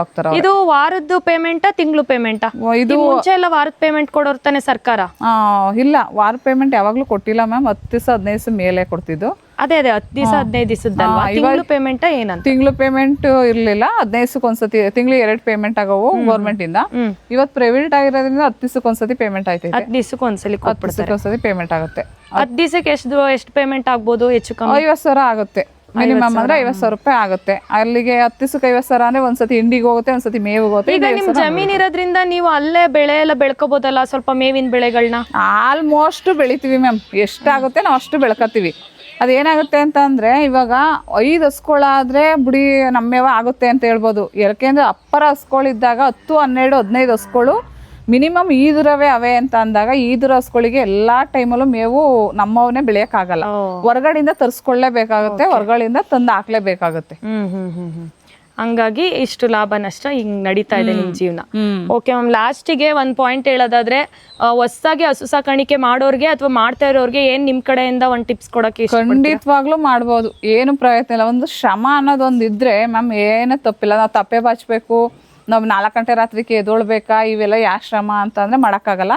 ಹೋಗ್ತಾರೆ. ಇದು ವಾರದ್ದು ಪೇಮೆಂಟಾ ತಿಂಗಳು ಪೇಮೆಂಟಾ? ಇದು ಮುಂಚೆ ಎಲ್ಲ ವಾರದ ಪೇಮೆಂಟ್ ಕೊಡೋರ್ ತಾನೆ ಸರ್ಕಾರ? ಇಲ್ಲ, ವಾರ ಪೇಮೆಂಟ್ ಯಾವಾಗ್ಲೂ ಕೊಟ್ಟಿಲ್ಲ ಮ್ಯಾಮ್. 10 ದಿವಸ 15 ದಿವಸ ಮೇಲೆ ಕೊಡ್ತಿದ್ದು. ಅದೇ 10 ದಿವಸ 15 ದಿವಸದ್ದಲ್ವಾ? ತಿಂಗಳು ಪೇಮೆಂಟ್ ಏನಂತ? ತಿಂಗಳು ಪೇಮೆಂಟ್ ಇರ್ಲಿಲ್ಲ. 15 ದಿವಸಕ್ಕೆ ಒಂದ್ಸತಿ, ತಿಂಗಳಿಗೆ 2 ಪೇಮೆಂಟ್ ಆಗವು ಗೌರ್ಮೆಂಟ್ ಇಂದ. ಇವತ್ತು ಪ್ರೈವೇಟ್ ಆಗಿರೋದ್ರಿಂದ 10 ದಿವಸಕ್ಕೆ ಒಂದ್ಸತಿ ಪೇಮೆಂಟ್ ಆಯ್ತೈತೆ. 10 ದಿವಸಕ್ಕೆ ಒಂದ್ಸಲಿ ಒಂದ್ಸತಿ ಪೇಮೆಂಟ್ ಆಗುತ್ತೆ. 10 ದಿವಸಕ್ಕೆ ಎಷ್ಟು ಪೇಮೆಂಟ್ ಆಗ್ಬೋದು? ಹೆಚ್ಚು ಕಮ್ಮಿ 50,000 ಆಗುತ್ತೆ. ಮಿನಿಮಮ್ ಅಂದ್ರೆ 50,000 ರೂಪಾಯಿ ಆಗುತ್ತೆ. ಅಲ್ಲಿಗೆ 10 ದಿವಸಕ್ಕೆ 50,000 ಅಂದ್ರೆ ಒಂದ್ಸತಿ ಹಿಂಡಿಗೆ ಹೋಗುತ್ತೆ, ಒಂದ್ಸತಿ ಮೇವು ಹೋಗುತ್ತೆ. ಈಗ ನಿಮ್ ಜಮೀನ್ ಇರೋದ್ರಿಂದ ನೀವು ಅಲ್ಲೇ ಬೆಳೆ ಎಲ್ಲ ಬೆಳ್ಕೋಬಹುದಲ್ಲ, ಸ್ವಲ್ಪ ಮೇವಿನ ಬೆಳೆಗಳನ್ನ? ಆಲ್ಮೋಸ್ಟ್ ಬೆಳಿತೀವಿ ಮ್ಯಾಮ್. ಎಷ್ಟಾಗುತ್ತೆ ನಾವು ಅಷ್ಟು ಬೆಳ್ಕೊತೀವಿ. ಅದೇನಾಗುತ್ತೆ ಅಂತ ಅಂದರೆ, ಇವಾಗ 5 ಹಸುಗಳಾದರೆ ಬಿಡಿ ನಮ್ಮೇವ ಆಗುತ್ತೆ ಅಂತ ಹೇಳ್ಬೋದು. ಯಾಕೆಂದರೆ ಅಪ್ಪರ ಹಸುಗಳಿದ್ದಾಗ 10, 12, 15 ಹಸುಗಳು ಮಿನಿಮಮ್ ಈದುರವೇ ಅವೆ ಅಂತ ಅಂದಾಗ ಈದುರ ಹಸುಗಳಿಗೆ ಎಲ್ಲ ಟೈಮಲ್ಲೂ ಮೇವು ನಮ್ಮವನ್ನೇ ಬೆಳೆಯೋಕ್ಕಾಗಲ್ಲ. ಹೊರಗಡೆಯಿಂದ ತರಿಸ್ಕೊಳ್ಳೇಬೇಕಾಗುತ್ತೆ, ಹೊರಗಡೆಯಿಂದ ತಂದು ಹಾಕ್ಲೇಬೇಕಾಗುತ್ತೆ. ಹಂಗಾಗಿ ಇಷ್ಟು ಲಾಭ ನಷ್ಟ ಹಿಂಗ್ ನಡೀತಾ ಇದೆ ನಿಮ್ ಜೀವನ. ಓಕೆ ಮ್ಯಾಮ್, ಲಾಸ್ಟಿಗೆ ಒಂದ್ ಪಾಯಿಂಟ್ ಹೇಳೋದಾದ್ರೆ, ಹೊಸದಾಗಿ ಹಸು ಸಾಕಾಣಿಕೆ ಮಾಡೋರ್ಗೆ ಅಥವಾ ಮಾಡ್ತಾ ಇರೋರ್ಗೆ ಏನ್ ನಿಮ್ ಕಡೆಯಿಂದ ಒಂದ್ ಟಿಪ್ಸ್ ಕೊಡಕ್ಕೆ? ಖಂಡಿತವಾಗ್ಲೂ ಮಾಡ್ಬೋದು, ಏನು ಪ್ರಯತ್ನ ಇಲ್ಲ. ಒಂದು ಶ್ರಮ ಅನ್ನೋದೊಂದು ಇದ್ರೆ ಮ್ಯಾಮ್ ಏನೂ ತಪ್ಪಿಲ್ಲ. ನಾವು ತಪ್ಪೆ ಬಾಚ್ಬೇಕು, ನಾವು 4 ಗಂಟೆ ರಾತ್ರಿಗೆ ಎದೊಳ್ಬೇಕಾ, ಇವೆಲ್ಲ ಯಾವ ಶ್ರಮ ಅಂತಂದ್ರೆ ಮಾಡೋಕ್ಕಾಗಲ್ಲ.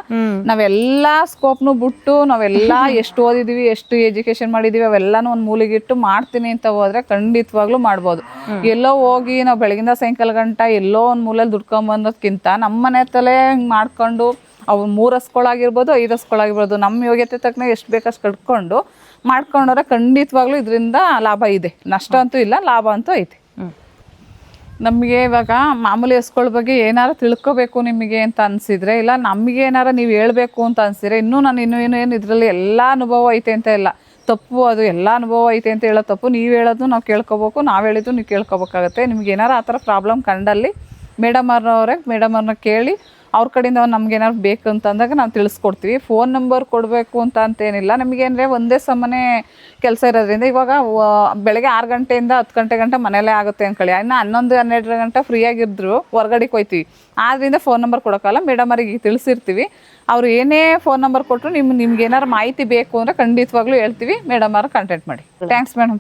ನಾವೆಲ್ಲ ಸ್ಕೋಪ್ನು ಬಿಟ್ಟು ನಾವೆಲ್ಲ ಎಷ್ಟು ಓದಿದೀವಿ, ಎಷ್ಟು ಎಜುಕೇಶನ್ ಮಾಡಿದೀವಿ, ಅವೆಲ್ಲಾನು ಒಂದು ಮೂಲೆಗಿಟ್ಟು ಮಾಡ್ತೀನಿ ಅಂತ ಹೋದ್ರೆ ಖಂಡಿತವಾಗ್ಲೂ ಮಾಡ್ಬೋದು. ಎಲ್ಲೋ ಹೋಗಿ ನಾವು ಬೆಳಗಿಂದ ಸಾಯಂಕಾಲ ಗಂಟ ಎಲ್ಲೋ ಒಂದು ಮೂಲೆಯಲ್ಲಿ ದುಡ್ಕೊಂಬಂದೋದ್ಕಿಂತ ನಮ್ಮ ಮನೆ ತಲೆ ಹಿಂಗೆ ಮಾಡ್ಕೊಂಡು, ಅವು 3 ಹಸುಗಳಾಗಿರ್ಬೋದು 5 ಹಸುಗಳಾಗಿರ್ಬೋದು, ನಮ್ಮ ಯೋಗ್ಯತೆ ತಕ್ಕನ ಎಷ್ಟು ಬೇಕಷ್ಟು ಕಟ್ಕೊಂಡು ಮಾಡ್ಕೊಂಡ್ರೆ ಖಂಡಿತವಾಗ್ಲೂ ಇದರಿಂದ ಲಾಭ ಇದೆ. ನಷ್ಟ ಅಂತೂ ಇಲ್ಲ, ಲಾಭ ಅಂತೂ ಐತೆ. ನಮಗೆ ಇವಾಗ ಮಾಮೂಲಿ ಹಸುಗಳ ಬಗ್ಗೆ ಏನಾರು ತಿಳ್ಕೊಬೇಕು ನಿಮಗೆ ಅಂತ ಅನಿಸಿದ್ರೆ, ಇಲ್ಲ ನಮಗೆ ಏನಾರು ನೀವು ಹೇಳಬೇಕು ಅಂತ ಅನಿಸಿದ್ರೆ, ಇನ್ನೂ ನಾನು ಏನು ಇದರಲ್ಲಿ ಎಲ್ಲ ಅನುಭವ ಐತೆ ಅಂತ ಇಲ್ಲ, ತಪ್ಪು, ಅದು ಎಲ್ಲ ಅನುಭವ ಐತೆ ಅಂತ ಹೇಳೋ ತಪ್ಪು. ನೀವು ಹೇಳೋದು ನಾವು ಕೇಳ್ಕೊಬೇಕು, ನಾವು ಹೇಳಿದ್ದು ನೀವು ಕೇಳ್ಕೊಬೇಕಾಗತ್ತೆ. ನಿಮ್ಗೆ ಏನಾರು ಆ ಥರ ಪ್ರಾಬ್ಲಮ್ ಕಂಡಲ್ಲಿ ಮೇಡಮ್ ಅವ್ರನ್ನ ಕೇಳಿ ಅವ್ರ ಕಡೆಯಿಂದ ನಮ್ಗೇನಾದ್ರು ಬೇಕು ಅಂತಂದಾಗ ನಾವು ತಿಳಿಸ್ಕೊಡ್ತೀವಿ. ಫೋನ್ ನಂಬರ್ ಕೊಡಬೇಕು ಅಂತೇನಿಲ್ಲ. ನಮಗೇನಂದರೆ ಒಂದೇ ಸಮನೆ ಕೆಲಸ ಇರೋದ್ರಿಂದ ಇವಾಗ ಬೆಳಗ್ಗೆ 6 ಗಂಟೆಯಿಂದ 10 ಗಂಟೆ ಮನೇಲೇ ಆಗುತ್ತೆ ಅಂದ್ಕೊಳ್ಳಿ. ಇನ್ನು 11-12 ಗಂಟೆ ಫ್ರೀಯಾಗಿದ್ರು ಹೊರ್ಗಡೆಗೆ ಹೋಗ್ತೀವಿ. ಆದ್ದರಿಂದ ಫೋನ್ ನಂಬರ್ ಕೊಡೋಕ್ಕಲ್ಲ, ಮೇಡಮ್ ಅವರಿಗೆ ತಿಳಿಸಿರ್ತೀವಿ. ಅವ್ರು ಏನೇ ಫೋನ್ ನಂಬರ್ ಕೊಟ್ಟರು ನಿಮ್ಗೆ ಏನಾರು ಮಾಹಿತಿ ಬೇಕು ಅಂದರೆ ಖಂಡಿತವಾಗ್ಲೂ ಹೇಳ್ತೀವಿ, ಮೇಡಮ್ ಅವ್ರು ಕಾಂಟ್ಯಾಕ್ಟ್ ಮಾಡಿ. Thanks madam.